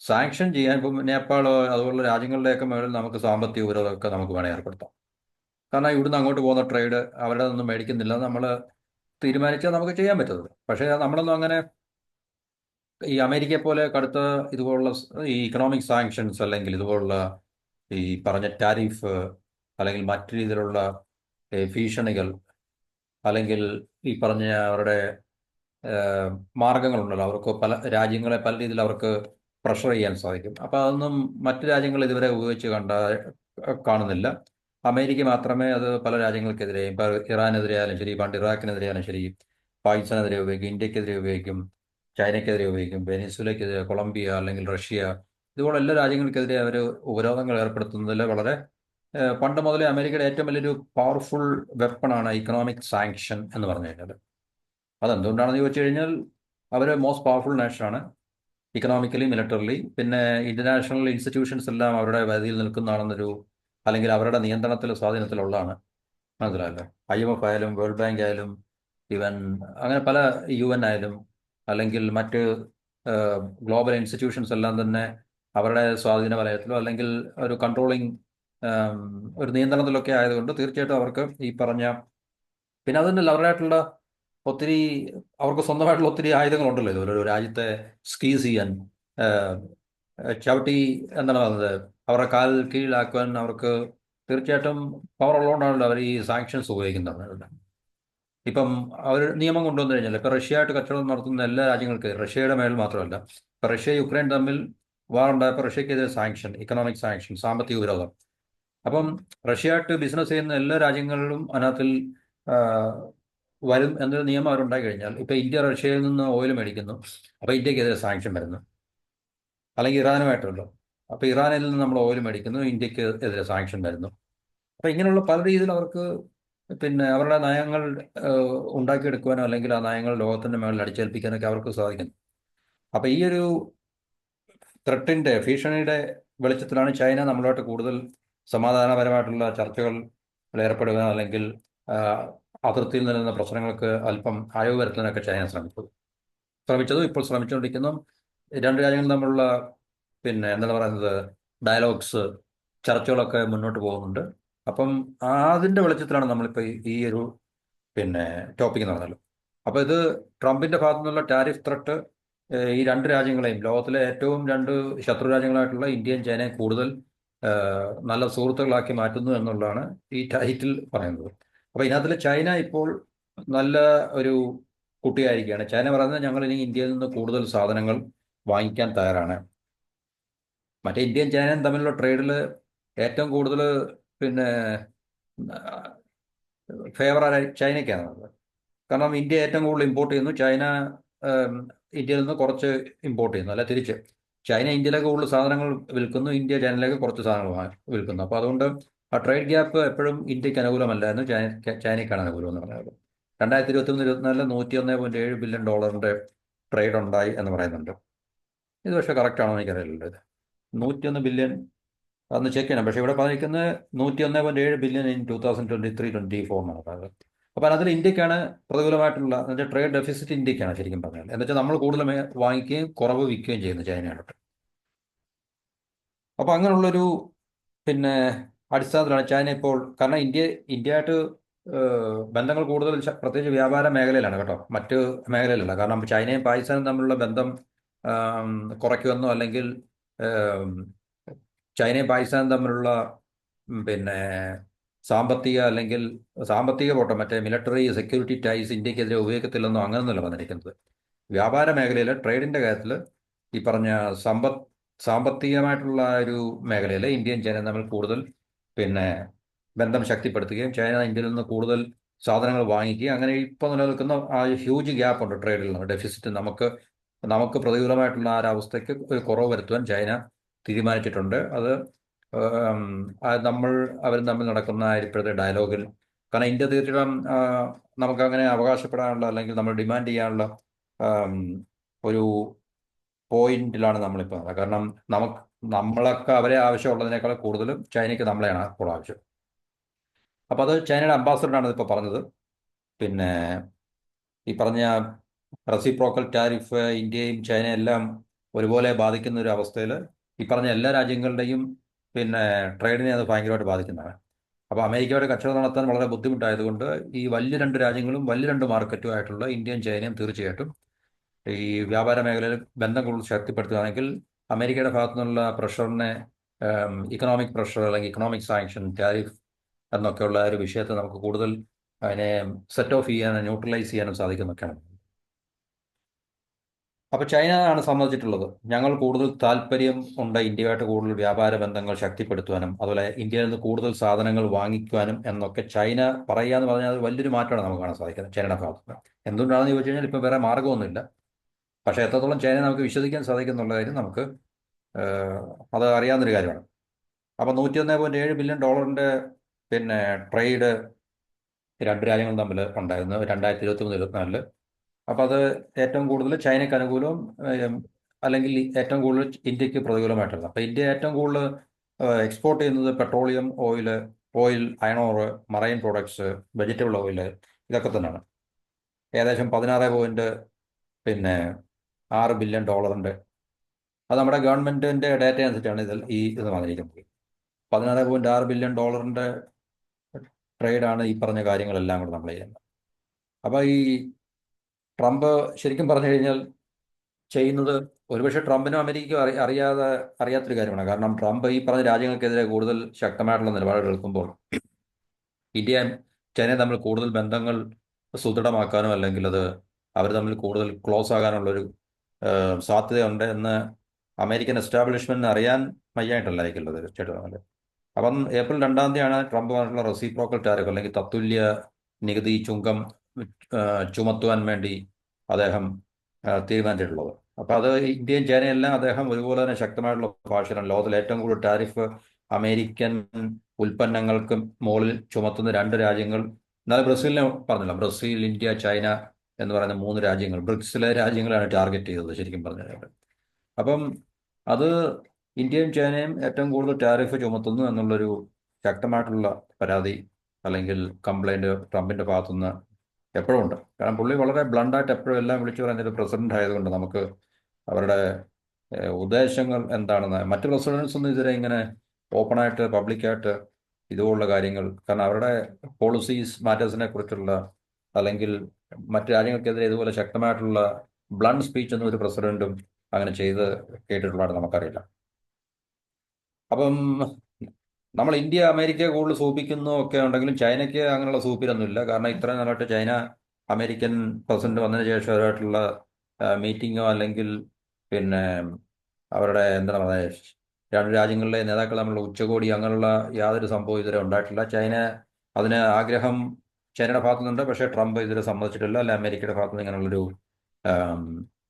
സാങ്ഷൻ ചെയ്യാൻ ഇപ്പം നേപ്പാൾ അതുപോലുള്ള രാജ്യങ്ങളുടെയൊക്കെ മുകളിൽ നമുക്ക് സാമ്പത്തിക ഉപരോധമൊക്കെ നമുക്ക് വേണേൽ ഏർപ്പെടുത്താം. കാരണം ഇവിടുന്ന് അങ്ങോട്ട് പോകുന്ന ട്രേഡ് അവരുടെ ഒന്നും മേടിക്കുന്നില്ല നമ്മൾ തീരുമാനിച്ചാൽ നമുക്ക് ചെയ്യാൻ പറ്റുന്നത്. പക്ഷേ നമ്മളൊന്നും അങ്ങനെ ഈ അമേരിക്കയെ പോലെ കടുത്ത ഇതുപോലുള്ള ഈ ഇക്കണോമിക് സാങ്ഷൻസ് അല്ലെങ്കിൽ ഇതുപോലുള്ള ഈ പറഞ്ഞ ടാരിഫ് അല്ലെങ്കിൽ മറ്റു രീതിയിലുള്ള ഭീഷണികൾ അല്ലെങ്കിൽ ഈ പറഞ്ഞ അവരുടെ മാർഗങ്ങളുണ്ടല്ലോ, അവർക്ക് പല രാജ്യങ്ങളെ പല രീതിയിൽ അവർക്ക് പ്രഷർ ചെയ്യാൻ സാധിക്കും. അപ്പോൾ അതൊന്നും മറ്റു രാജ്യങ്ങൾ ഇതുവരെ ഉപയോഗിച്ച് കാണുന്നില്ല. അമേരിക്ക മാത്രമേ അത് പല രാജ്യങ്ങൾക്കെതിരെ, ഇപ്പോൾ ഇറാനെതിരെ ആയാലും ശരി, പണ്ട് ഇറാഖിനെതിരെ ആയാലും ശരി, പാകിസ്ഥാനെതിരെ ഉപയോഗിക്കും, ഇന്ത്യക്കെതിരെ ഉപയോഗിക്കും, ചൈനയ്ക്കെതിരെ ഉപയോഗിക്കും, വെനിസുലയ്ക്കെതിരെ, കൊളംബിയ അല്ലെങ്കിൽ റഷ്യ, ഇതുപോലെ എല്ലാ രാജ്യങ്ങൾക്കെതിരെ അവർ ഉപരോധങ്ങൾ ഏർപ്പെടുത്തുന്നതിൽ വളരെ പണ്ട് മുതലേ അമേരിക്കയുടെ ഏറ്റവും വലിയൊരു പവർഫുൾ വെപ്പണാണ് ഇക്കണോമിക് സാങ്ഷൻ എന്ന് പറഞ്ഞു കഴിഞ്ഞാൽ. അതെന്തുകൊണ്ടാണെന്ന് ചോദിച്ചു കഴിഞ്ഞാൽ അവർ മോസ്റ്റ് പവർഫുൾ നേഷനാണ് ഇക്കണോമിക്കലി, മിലിറ്ററിലി. പിന്നെ ഇന്റർനാഷണൽ ഇൻസ്റ്റിറ്റ്യൂഷൻസ് എല്ലാം അവരുടെ പരിധിയിൽ നിൽക്കുന്നതാണെന്നൊരു, അല്ലെങ്കിൽ അവരുടെ നിയന്ത്രണത്തിൽ സ്വാധീനത്തിലുള്ളതാണ്. മനസ്സിലായല്ലോ. IMF ആയാലും വേൾഡ് ബാങ്ക് ആയാലും ഈവൻ അങ്ങനെ പല UN ആയാലും അല്ലെങ്കിൽ മറ്റ് ഗ്ലോബൽ ഇൻസ്റ്റിറ്റ്യൂഷൻസ് എല്ലാം തന്നെ അവരുടെ സ്വാധീന വലയത്തിലോ അല്ലെങ്കിൽ ഒരു കൺട്രോളിങ് ഒരു നിയന്ത്രണത്തിലൊക്കെ ആയതുകൊണ്ട് തീർച്ചയായിട്ടും അവർക്ക് ഈ പറഞ്ഞ, പിന്നെ അതിൻ്റെ അവരുടേതായിട്ടുള്ള ഒത്തിരി, അവർക്ക് സ്വന്തമായിട്ടുള്ള ഒത്തിരി ആയുധങ്ങളുണ്ടല്ലോ ഇതുപോലെ ഒരു രാജ്യത്തെ സ്ക്വീസ് ചെയ്യാൻ, ചവിട്ടി എന്താണ് പറയുന്നത്, അവരുടെ കാൽ കീഴിലാക്കുവാൻ അവർക്ക് തീർച്ചയായിട്ടും പവർ ഉള്ളതുകൊണ്ടാണല്ലോ അവർ ഈ സാങ്ഷൻസ് ഉപയോഗിക്കുന്നത്. ഇപ്പം അവർ നിയമം കൊണ്ടുവന്നു കഴിഞ്ഞാൽ ഇപ്പം റഷ്യയായിട്ട് കച്ചവടം നടത്തുന്ന എല്ലാ രാജ്യങ്ങൾക്കും, റഷ്യയുടെ മേൽ മാത്രമല്ല, ഇപ്പം റഷ്യ യുക്രൈൻ തമ്മിൽ വാറുണ്ടായപ്പോൾ റഷ്യക്കെതിരെ സാങ്ഷൻ, ഇക്കണോമിക് സാങ്ഷൻ, സാമ്പത്തിക വിരോധം. അപ്പം റഷ്യയായിട്ട് ബിസിനസ് ചെയ്യുന്ന എല്ലാ രാജ്യങ്ങളിലും അതിനകത്തിൽ ആ, വരും എന്നൊരു നിയമം അവരുണ്ടായി കഴിഞ്ഞാൽ, ഇപ്പം ഇന്ത്യ റഷ്യയിൽ നിന്ന് ഓയിൽ മേടിക്കുന്നു, അപ്പോൾ ഇന്ത്യക്കെതിരെ സാങ്ഷൻ വരുന്നു. അല്ലെങ്കിൽ ഇറാനുമായിട്ടുണ്ടല്ലോ, അപ്പോൾ ഇറാനിൽ നിന്ന് നമ്മൾ ഓയിൽ മേടിക്കുന്നു, ഇന്ത്യക്ക് എതിരെ സാങ്ഷൻ വരുന്നു. അപ്പം ഇങ്ങനെയുള്ള പല രീതിയിൽ അവർക്ക് പിന്നെ അവരുടെ നയങ്ങൾ ഉണ്ടാക്കിയെടുക്കുവാനോ അല്ലെങ്കിൽ ആ നയങ്ങൾ ലോകത്തിൻ്റെ മേളിൽ അടിച്ചേൽപ്പിക്കാനൊക്കെ അവർക്ക് സാധിക്കുന്നു. അപ്പം ഈ ഒരു ത്രെട്ടിൻ്റെ, ഭീഷണിയുടെ വെളിച്ചത്തിലാണ് ചൈന നമ്മളുമായിട്ട് കൂടുതൽ സമാധാനപരമായിട്ടുള്ള ചർച്ചകൾ ഏർപ്പെടുക അല്ലെങ്കിൽ ആ, അതിർത്തിയിൽ നിലനിന്ന പ്രശ്നങ്ങൾക്ക് അല്പം അയവ് വരുത്താനൊക്കെ ചൈന ശ്രമിച്ചതും ഇപ്പോൾ ശ്രമിച്ചുകൊണ്ടിരിക്കുന്നതും. രണ്ട് രാജ്യങ്ങൾ തമ്മിലുള്ള പിന്നെ എന്താണ് പറയുന്നത്, ഡയലോഗ്സ്, ചർച്ചകളൊക്കെ മുന്നോട്ട് പോകുന്നുണ്ട്. അപ്പം അതിൻ്റെ വെളിച്ചത്തിലാണ് നമ്മളിപ്പോൾ ഈ ഒരു പിന്നെ ടോപ്പിക് നടന്നല്ലോ. അപ്പോൾ ഇത് ട്രംപിൻ്റെ ഭാഗത്തു നിന്നുള്ള ടാരിഫ് ത്രട്ട് ഈ രണ്ട് രാജ്യങ്ങളെയും, ലോകത്തിലെ ഏറ്റവും രണ്ട് ശത്രു രാജ്യങ്ങളായിട്ടുള്ള ഇന്ത്യയും ചൈനയും കൂടുതൽ നല്ല സുഹൃത്തുക്കളാക്കി മാറ്റുന്നു എന്നുള്ളതാണ് ഈ ടൈറ്റിൽ പറയുന്നത്. അപ്പോൾ ഇതിനകത്തിൽ ചൈന ഇപ്പോൾ നല്ല ഒരു കുട്ടിയായിരിക്കുകയാണ്. ചൈന പറയുന്നത് ഞങ്ങൾ ഇനി ഇന്ത്യയിൽ നിന്ന് കൂടുതൽ സാധനങ്ങൾ വാങ്ങിക്കാൻ തയ്യാറാണ്. മറ്റേ ഇന്ത്യയും ചൈനയും തമ്മിലുള്ള ട്രേഡിൽ ഏറ്റവും കൂടുതൽ പിന്നെ ഫേവർ ചൈനയ്ക്കാണ്. കാരണം ഇന്ത്യ ഏറ്റവും കൂടുതൽ ഇമ്പോർട്ട് ചെയ്യുന്നു, ചൈന ഏം, ഇന്ത്യയിൽ നിന്ന് കുറച്ച് ഇമ്പോർട്ട് ചെയ്യുന്നു, അല്ല തിരിച്ച്. ചൈന ഇന്ത്യയിലേക്ക് കൂടുതൽ സാധനങ്ങൾ വിൽക്കുന്നു, ഇന്ത്യ ചൈനയിലേക്ക് കുറച്ച് സാധനങ്ങൾ വിൽക്കുന്നു. അപ്പോൾ അതുകൊണ്ട് ആ ട്രേഡ് ഗ്യാപ്പ് എപ്പോഴും ഇന്ത്യക്ക് അനുകൂലമല്ലായിരുന്നു, ചൈനയ്ക്കാണ് അനുകൂലം എന്ന് പറയുന്നത്. 2023-24 $101.7 ബില്യൺ ട്രേഡ് ഉണ്ടായി എന്ന് പറയുന്നുണ്ട്. ഇത് പക്ഷേ കറക്റ്റ് ആണോ എനിക്കറിയില്ല. ഇത് 101 ബില്യൺ അന്ന് ചെക്ക് ചെയ്യണം. പക്ഷേ ഇവിടെ പറഞ്ഞിരിക്കുന്നത് 101.7 ബില്യൺ ഇൻ 2023-24 എന്നാണ് പറയുന്നത്. അപ്പോൾ അതിൽ ഇന്ത്യക്കാണ് പ്രതികൂലമായിട്ടുള്ള, എന്നുവെച്ചാൽ ട്രേഡ് ഡെഫിസിറ്റ് ഇന്ത്യക്കാണ് ശരിക്കും പറഞ്ഞാൽ. എന്നുവെച്ചാൽ നമ്മൾ കൂടുതൽ വാങ്ങിക്കുകയും കുറവ് വിൽക്കുകയും ചെയ്യുന്നു ചൈനയോട്ട്. അപ്പോൾ അങ്ങനെയുള്ളൊരു പിന്നെ അടിസ്ഥാനത്തിലാണ് ചൈന ഇപ്പോൾ, കാരണം ഇന്ത്യയായിട്ട് ബന്ധങ്ങൾ കൂടുതൽ പ്രത്യേകിച്ച് വ്യാപാര മേഖലയിലാണ് കേട്ടോ, മറ്റ് മേഖലയിലല്ല. കാരണം ചൈനയും പാകിസ്ഥാനും തമ്മിലുള്ള ബന്ധം ആം, കുറയ്ക്കുമെന്നോ അല്ലെങ്കിൽ ആം, ചൈനയും പാകിസ്ഥാനും തമ്മിലുള്ള പിന്നെ സാമ്പത്തിക അല്ലെങ്കിൽ സാമ്പത്തിക പോട്ടെ, മറ്റേ മിലിറ്ററി സെക്യൂരിറ്റി ടൈസ് ഇന്ത്യക്കെതിരെ ഉപയോഗിക്കത്തില്ലെന്നോ അങ്ങനെയൊന്നുമല്ല വന്നിരിക്കുന്നത്. വ്യാപാര മേഖലയിൽ, ട്രേഡിൻ്റെ കാര്യത്തിൽ ഈ പറഞ്ഞ സാമ്പത്തികമായിട്ടുള്ള ഒരു മേഖലയിൽ ഇന്ത്യയും ചൈനയും തമ്മിൽ കൂടുതൽ പിന്നെ ബന്ധം ശക്തിപ്പെടുത്തുകയും ചൈന ഇന്ത്യയിൽ നിന്ന് കൂടുതൽ സാധനങ്ങൾ വാങ്ങിക്കുകയും, അങ്ങനെ ഇപ്പോൾ നിലനിൽക്കുന്ന ആ ഹ്യൂജ് ഗ്യാപ്പ് ഉണ്ട് ട്രേഡിൽ നിന്ന്, ഡെഫിസിറ്റ്, നമുക്ക് പ്രതികൂലമായിട്ടുള്ള ആ ഒരവസ്ഥയ്ക്ക് ഒരു കുറവ് വരുത്തുവാൻ ചൈന തീരുമാനിച്ചിട്ടുണ്ട്. അത് നമ്മൾ അവരും തമ്മിൽ നടക്കുന്ന ഇപ്പോഴത്തെ ഡയലോഗിൽ, കാരണം ഇന്ത്യ തീർച്ചയായിട്ടും നമുക്കങ്ങനെ അവകാശപ്പെടാനുള്ള അല്ലെങ്കിൽ നമ്മൾ ഡിമാൻഡ് ചെയ്യാനുള്ള ആം, ഒരു പോയിന്റിലാണ് നമ്മളിപ്പോൾ. കാരണം നമ്മളൊക്കെ അവരെ ആവശ്യമുള്ളതിനേക്കാൾ കൂടുതലും ചൈനയ്ക്ക് നമ്മളെയാണ് ഇപ്പോൾ ആവശ്യം. അപ്പോൾ അത് ചൈനയുടെ അംബാസഡറാണ് ഇതിപ്പോൾ പറഞ്ഞത്. പിന്നെ ഈ പറഞ്ഞ റെസിപ്രോക്കൽ ടാരിഫ് ഇന്ത്യയും ചൈനയും എല്ലാം ഒരുപോലെ ബാധിക്കുന്ന ഒരു അവസ്ഥയിൽ ഈ പറഞ്ഞ എല്ലാ രാജ്യങ്ങളുടെയും പിന്നെ ട്രേഡിനെ അത് ഭയങ്കരമായിട്ട് ബാധിക്കുന്നതാണ്. അപ്പോൾ അമേരിക്കയുടെ കച്ചവടം നടത്താൻ വളരെ ബുദ്ധിമുട്ടായതുകൊണ്ട് ഈ വലിയ രണ്ട് രാജ്യങ്ങളും വലിയ രണ്ട് മാർക്കറ്റുമായിട്ടുള്ള ഇന്ത്യയും ചൈനയും തീർച്ചയായിട്ടും ഈ വ്യാപാര മേഖലയിൽ ബന്ധം കൂടുതൽ ശക്തിപ്പെടുത്തുകയാണെങ്കിൽ അമേരിക്കയുടെ ഭാഗത്തു നിന്നുള്ള പ്രഷറിനെ ഇക്കണോമിക് പ്രഷർ അല്ലെങ്കിൽ ഇക്കണോമിക് സാങ്ഷൻ ടാരിഫ് എന്നൊക്കെയുള്ള ഒരു വിഷയത്തെ നമുക്ക് കൂടുതൽ അതിനെ സെറ്റ് ഓഫ് ചെയ്യാനും ന്യൂട്രലൈസ് ചെയ്യാനും സാധിക്കുന്നൊക്കെയാണ്. അപ്പോൾ ചൈന ആണ് സമ്മതിച്ചിട്ടുള്ളത് ഞങ്ങൾ കൂടുതൽ താല്പര്യം ഉണ്ട് ഇന്ത്യയുമായിട്ട് കൂടുതൽ വ്യാപാര ബന്ധങ്ങൾ ശക്തിപ്പെടുത്തുവാനും അതുപോലെ ഇന്ത്യയിൽ നിന്ന് കൂടുതൽ സാധനങ്ങൾ വാങ്ങിക്കുവാനും എന്നൊക്കെ ചൈന പറയുക എന്ന് പറഞ്ഞാൽ അത് വലിയൊരു മാറ്റമാണ് നമുക്ക് കാണാൻ സാധിക്കുന്നത് ചൈനയുടെ ഭാഗത്ത്. എന്തുകൊണ്ടാണെന്ന് ചോദിച്ചു കഴിഞ്ഞാൽ ഇപ്പോൾ വേറെ മാർഗ്ഗമൊന്നുമില്ല. പക്ഷേ എത്രത്തോളം ചൈന നമുക്ക് വിശ്വസിക്കാൻ സാധിക്കുന്നുള്ള കാര്യം നമുക്ക് അത് അറിയാവുന്നൊരു കാര്യമാണ്. അപ്പോൾ 101.7 ബില്യൺ പിന്നെ ട്രേഡ് രണ്ട് രാജ്യങ്ങളും തമ്മിൽ ഉണ്ടായിരുന്നു 2023-24. അപ്പോൾ അത് ഏറ്റവും കൂടുതൽ ചൈനയ്ക്ക് അനുകൂലവും അല്ലെങ്കിൽ ഏറ്റവും കൂടുതൽ ഇന്ത്യക്ക് പ്രതികൂലമായിട്ടാണ്. അപ്പോൾ ഇന്ത്യ ഏറ്റവും കൂടുതൽ എക്സ്പോർട്ട് ചെയ്യുന്നത് petroleum, oil, iron or, marine products, vegetable oil, ഇതൊക്കെ തന്നെയാണ്. ഏകദേശം 16.6 ബില്യൺ. അത് നമ്മുടെ ഗവൺമെൻറ്റിൻ്റെ ഡാറ്റ അനുസരിച്ചാണ് ഇത് വന്നിരിക്കുന്നത്. 16.6 ബില്യൺ ട്രേഡാണ് ഈ പറഞ്ഞ കാര്യങ്ങളെല്ലാം കൂടെ നമ്മൾ ചെയ്യുന്നത്. അപ്പോൾ ഈ ട്രംപ് ശരിക്കും പറഞ്ഞു കഴിഞ്ഞാൽ ചെയ്യുന്നത് ഒരുപക്ഷെ ട്രംപിനും അമേരിക്കയ്ക്കും അറിയാത്തൊരു കാര്യമാണ്. കാരണം ട്രംപ് ഈ പറഞ്ഞ രാജ്യങ്ങൾക്കെതിരെ കൂടുതൽ ശക്തമായിട്ടുള്ള നിലപാടുകൾ എടുക്കുമ്പോൾ ഇന്ത്യയും ചൈനയും തമ്മിൽ കൂടുതൽ ബന്ധങ്ങൾ സുദൃഢമാക്കാനോ അല്ലെങ്കിൽ അത് അവർ തമ്മിൽ കൂടുതൽ ക്ലോസ് ആകാനുള്ളൊരു സാധ്യതയുണ്ട് എന്ന് അമേരിക്കൻ എസ്റ്റാബ്ലിഷ്മെന്റിന് അറിയാൻ വയ്യായിട്ടല്ലായിരിക്കുള്ളത് തീർച്ചയായിട്ടും. അപ്പം ഏപ്രിൽ 2 ട്രംപുമായിട്ടുള്ള റെസിപ്രോക്കൽ ടാരിഫ് അല്ലെങ്കിൽ തത്തുല്യ നികുതി ചുങ്കം ചുമത്തുവാൻ വേണ്ടി അദ്ദേഹം തീരുമാനിച്ചിട്ടുള്ളത്. അപ്പോൾ അത് ഇന്ത്യയും ചൈനയെല്ലാം അദ്ദേഹം ഒരുപോലെ തന്നെ ശക്തമായിട്ടുള്ള ഭാഷയിലാണ് ലോകത്തിൽ ഏറ്റവും കൂടുതൽ ടാരിഫ് അമേരിക്കൻ ഉൽപ്പന്നങ്ങൾക്ക് മുകളിൽ ചുമത്തുന്ന രണ്ട് രാജ്യങ്ങൾ. എന്നാലും ബ്രസീലിനെ പറഞ്ഞില്ല, ബ്രസീൽ, ഇന്ത്യ, ചൈന എന്ന് പറയുന്ന 3 രാജ്യങ്ങൾ ബ്രിക്സിലെ രാജ്യങ്ങളാണ് ടാർഗറ്റ് ചെയ്തത് ശരിക്കും പറഞ്ഞാൽ. അപ്പം അത് ഇന്ത്യയും ചൈനയും ഏറ്റവും കൂടുതൽ ടാരിഫ് ചുമത്തുന്നു എന്നുള്ളൊരു ശക്തമായിട്ടുള്ള പരാതി അല്ലെങ്കിൽ കംപ്ലൈൻറ്റ് ട്രംപിൻ്റെ ഭാഗത്തുനിന്ന് എപ്പോഴും ഉണ്ട്. കാരണം പുള്ളി വളരെ ബ്ലണ്ടായിട്ട് എപ്പോഴും എല്ലാം വിളിച്ചു പറയുന്നൊരു പ്രസിഡന്റ് ആയതുകൊണ്ട് നമുക്ക് അവരുടെ ഉദ്ദേശങ്ങൾ എന്താണെന്ന് മറ്റ് പ്രസിഡൻസ് ഒന്നും ഇതുവരെ ഇങ്ങനെ ഓപ്പണായിട്ട് പബ്ലിക്കായിട്ട് ഇതുപോലുള്ള കാര്യങ്ങൾ, കാരണം അവരുടെ പോളിസീസ് മാറ്റേഴ്സിനെ കുറിച്ചുള്ള അല്ലെങ്കിൽ മറ്റ് രാജ്യങ്ങൾക്കെതിരെ ഇതുപോലെ ശക്തമായിട്ടുള്ള ബ്ലണ്ട് സ്പീച്ച് ഒന്നും ഒരു പ്രസിഡന്റും അങ്ങനെ ചെയ്ത് കേട്ടിട്ടുള്ളതായിട്ട് നമുക്കറിയില്ല. അപ്പം നമ്മൾ ഇന്ത്യ അമേരിക്കയെ കൂടുതൽ സൂപ്പിക്കുന്നു ഒക്കെ ഉണ്ടെങ്കിലും ചൈനയ്ക്ക് അങ്ങനെയുള്ള സൂപ്പിലൊന്നുമില്ല. കാരണം ഇത്രയും നാളായിട്ട് ചൈന അമേരിക്കൻ പ്രസിഡന്റ് വന്നതിന് ശേഷം അവരായിട്ടുള്ള മീറ്റിങ്ങോ അല്ലെങ്കിൽ പിന്നെ അവരുടെ എന്താണ് പറയുക രണ്ട് രാജ്യങ്ങളിലെ നേതാക്കൾ തമ്മിലുള്ള ഉച്ചകോടി അങ്ങനെയുള്ള യാതൊരു സംഭവം ഇതുവരെ ഉണ്ടായിട്ടില്ല. ചൈന അതിന് ആഗ്രഹം ചൈനയുടെ ഭാഗത്തുനിന്നുണ്ട്, പക്ഷേ ട്രംപ് ഇതുവരെ സമ്മതിച്ചിട്ടില്ല. അല്ലെ അമേരിക്കയുടെ ഭാഗത്തുനിന്ന് ഇങ്ങനെയുള്ളൊരു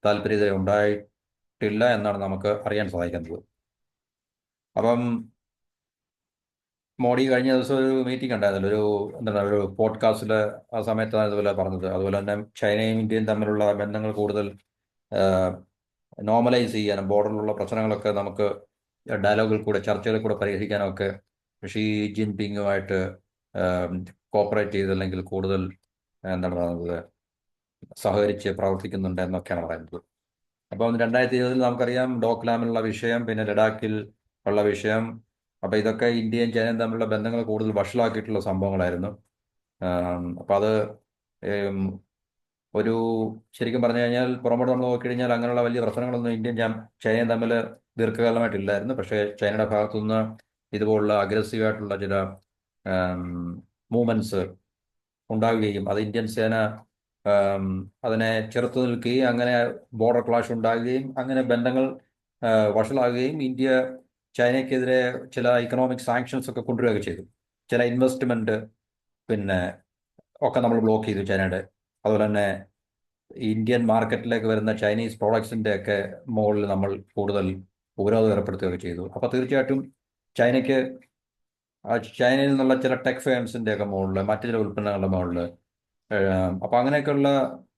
താല്പര്യം ഇതുവരെ ഉണ്ടായിട്ടില്ല എന്നാണ് നമുക്ക് അറിയാൻ സാധിക്കുന്നത്. അപ്പം മോഡി കഴിഞ്ഞ ദിവസം ഒരു മീറ്റിംഗ് ഉണ്ടായിരുന്നല്ലോ, എന്താണ് ഒരു പോഡ്കാസ്റ്റിൽ ആ സമയത്താണ് ഇതുപോലെ പറഞ്ഞത്. അതുപോലെ തന്നെ ചൈനയും ഇന്ത്യയും തമ്മിലുള്ള ബന്ധങ്ങൾ കൂടുതൽ നോർമലൈസ് ചെയ്യാനും ബോർഡറിലുള്ള പ്രശ്നങ്ങളൊക്കെ നമുക്ക് ഡയലോഗിൽ കൂടെ ചർച്ചകളിൽ കൂടെ പരിഹരിക്കാനും ഒക്കെ ഷീ ജിൻപിങ്ങുമായിട്ട് കോപ്പറേറ്റ് ചെയ്ത് അല്ലെങ്കിൽ കൂടുതൽ എന്താണ് പറയുന്നത് സഹകരിച്ച് പ്രവർത്തിക്കുന്നുണ്ട് എന്നൊക്കെയാണ് പറയുന്നത്. അപ്പം 2020 നമുക്കറിയാം ഡോക്ലാമിലുള്ള വിഷയം, പിന്നെ ലഡാക്കിൽ ഉള്ള വിഷയം. അപ്പോൾ ഇതൊക്കെ ഇന്ത്യയും ചൈനയും തമ്മിലുള്ള ബന്ധങ്ങൾ കൂടുതൽ വഷളാക്കിയിട്ടുള്ള സംഭവങ്ങളായിരുന്നു. അപ്പോൾ അത് ഒരു ശരിക്കും പറഞ്ഞു കഴിഞ്ഞാൽ പുറമോട്ട് നമ്മൾ നോക്കിക്കഴിഞ്ഞാൽ അങ്ങനെയുള്ള വലിയ പ്രശ്നങ്ങളൊന്നും ഇന്ത്യയും ചൈനയും തമ്മിൽ ദീർഘകാലമായിട്ടില്ലായിരുന്നു. പക്ഷേ ചൈനയുടെ ഭാഗത്തുനിന്ന് ഇതുപോലുള്ള അഗ്രസീവായിട്ടുള്ള ചില മൂവ്മെൻറ്റ്സ് ഉണ്ടാവുകയും അത് ഇന്ത്യൻ സേന അതിനെ ചെറുത്തു നിൽക്കുകയും അങ്ങനെ ബോർഡർ ക്ലാഷ് ഉണ്ടാകുകയും അങ്ങനെ ബന്ധങ്ങൾ വഷളാകുകയും ഇന്ത്യ ചൈനയ്ക്കെതിരെ ചില ഇക്കണോമിക് സാങ്ഷൻസ് ഒക്കെ കൊണ്ടുവരികയൊക്കെ ചെയ്തു. ചില ഇൻവെസ്റ്റ്മെൻറ്റ് പിന്നെ ഒക്കെ നമ്മൾ ബ്ലോക്ക് ചെയ്തു ചൈനയുടെ. അതുപോലെ തന്നെ ഇന്ത്യൻ മാർക്കറ്റിലേക്ക് വരുന്ന ചൈനീസ് പ്രോഡക്ട്സിൻ്റെ ഒക്കെ മുകളിൽ നമ്മൾ കൂടുതൽ ഉപരോധം ഏർപ്പെടുത്തുകയൊക്കെ ചെയ്തു. അപ്പോൾ തീർച്ചയായിട്ടും ചൈനയ്ക്ക് ചൈനയിൽ നിന്നുള്ള ചില ടെക് ഫേംസിൻ്റെ ഒക്കെ മുകളിൽ മറ്റു ചില ഉൽപ്പന്നങ്ങളുടെ മുകളിൽ അപ്പോൾ അങ്ങനെയൊക്കെയുള്ള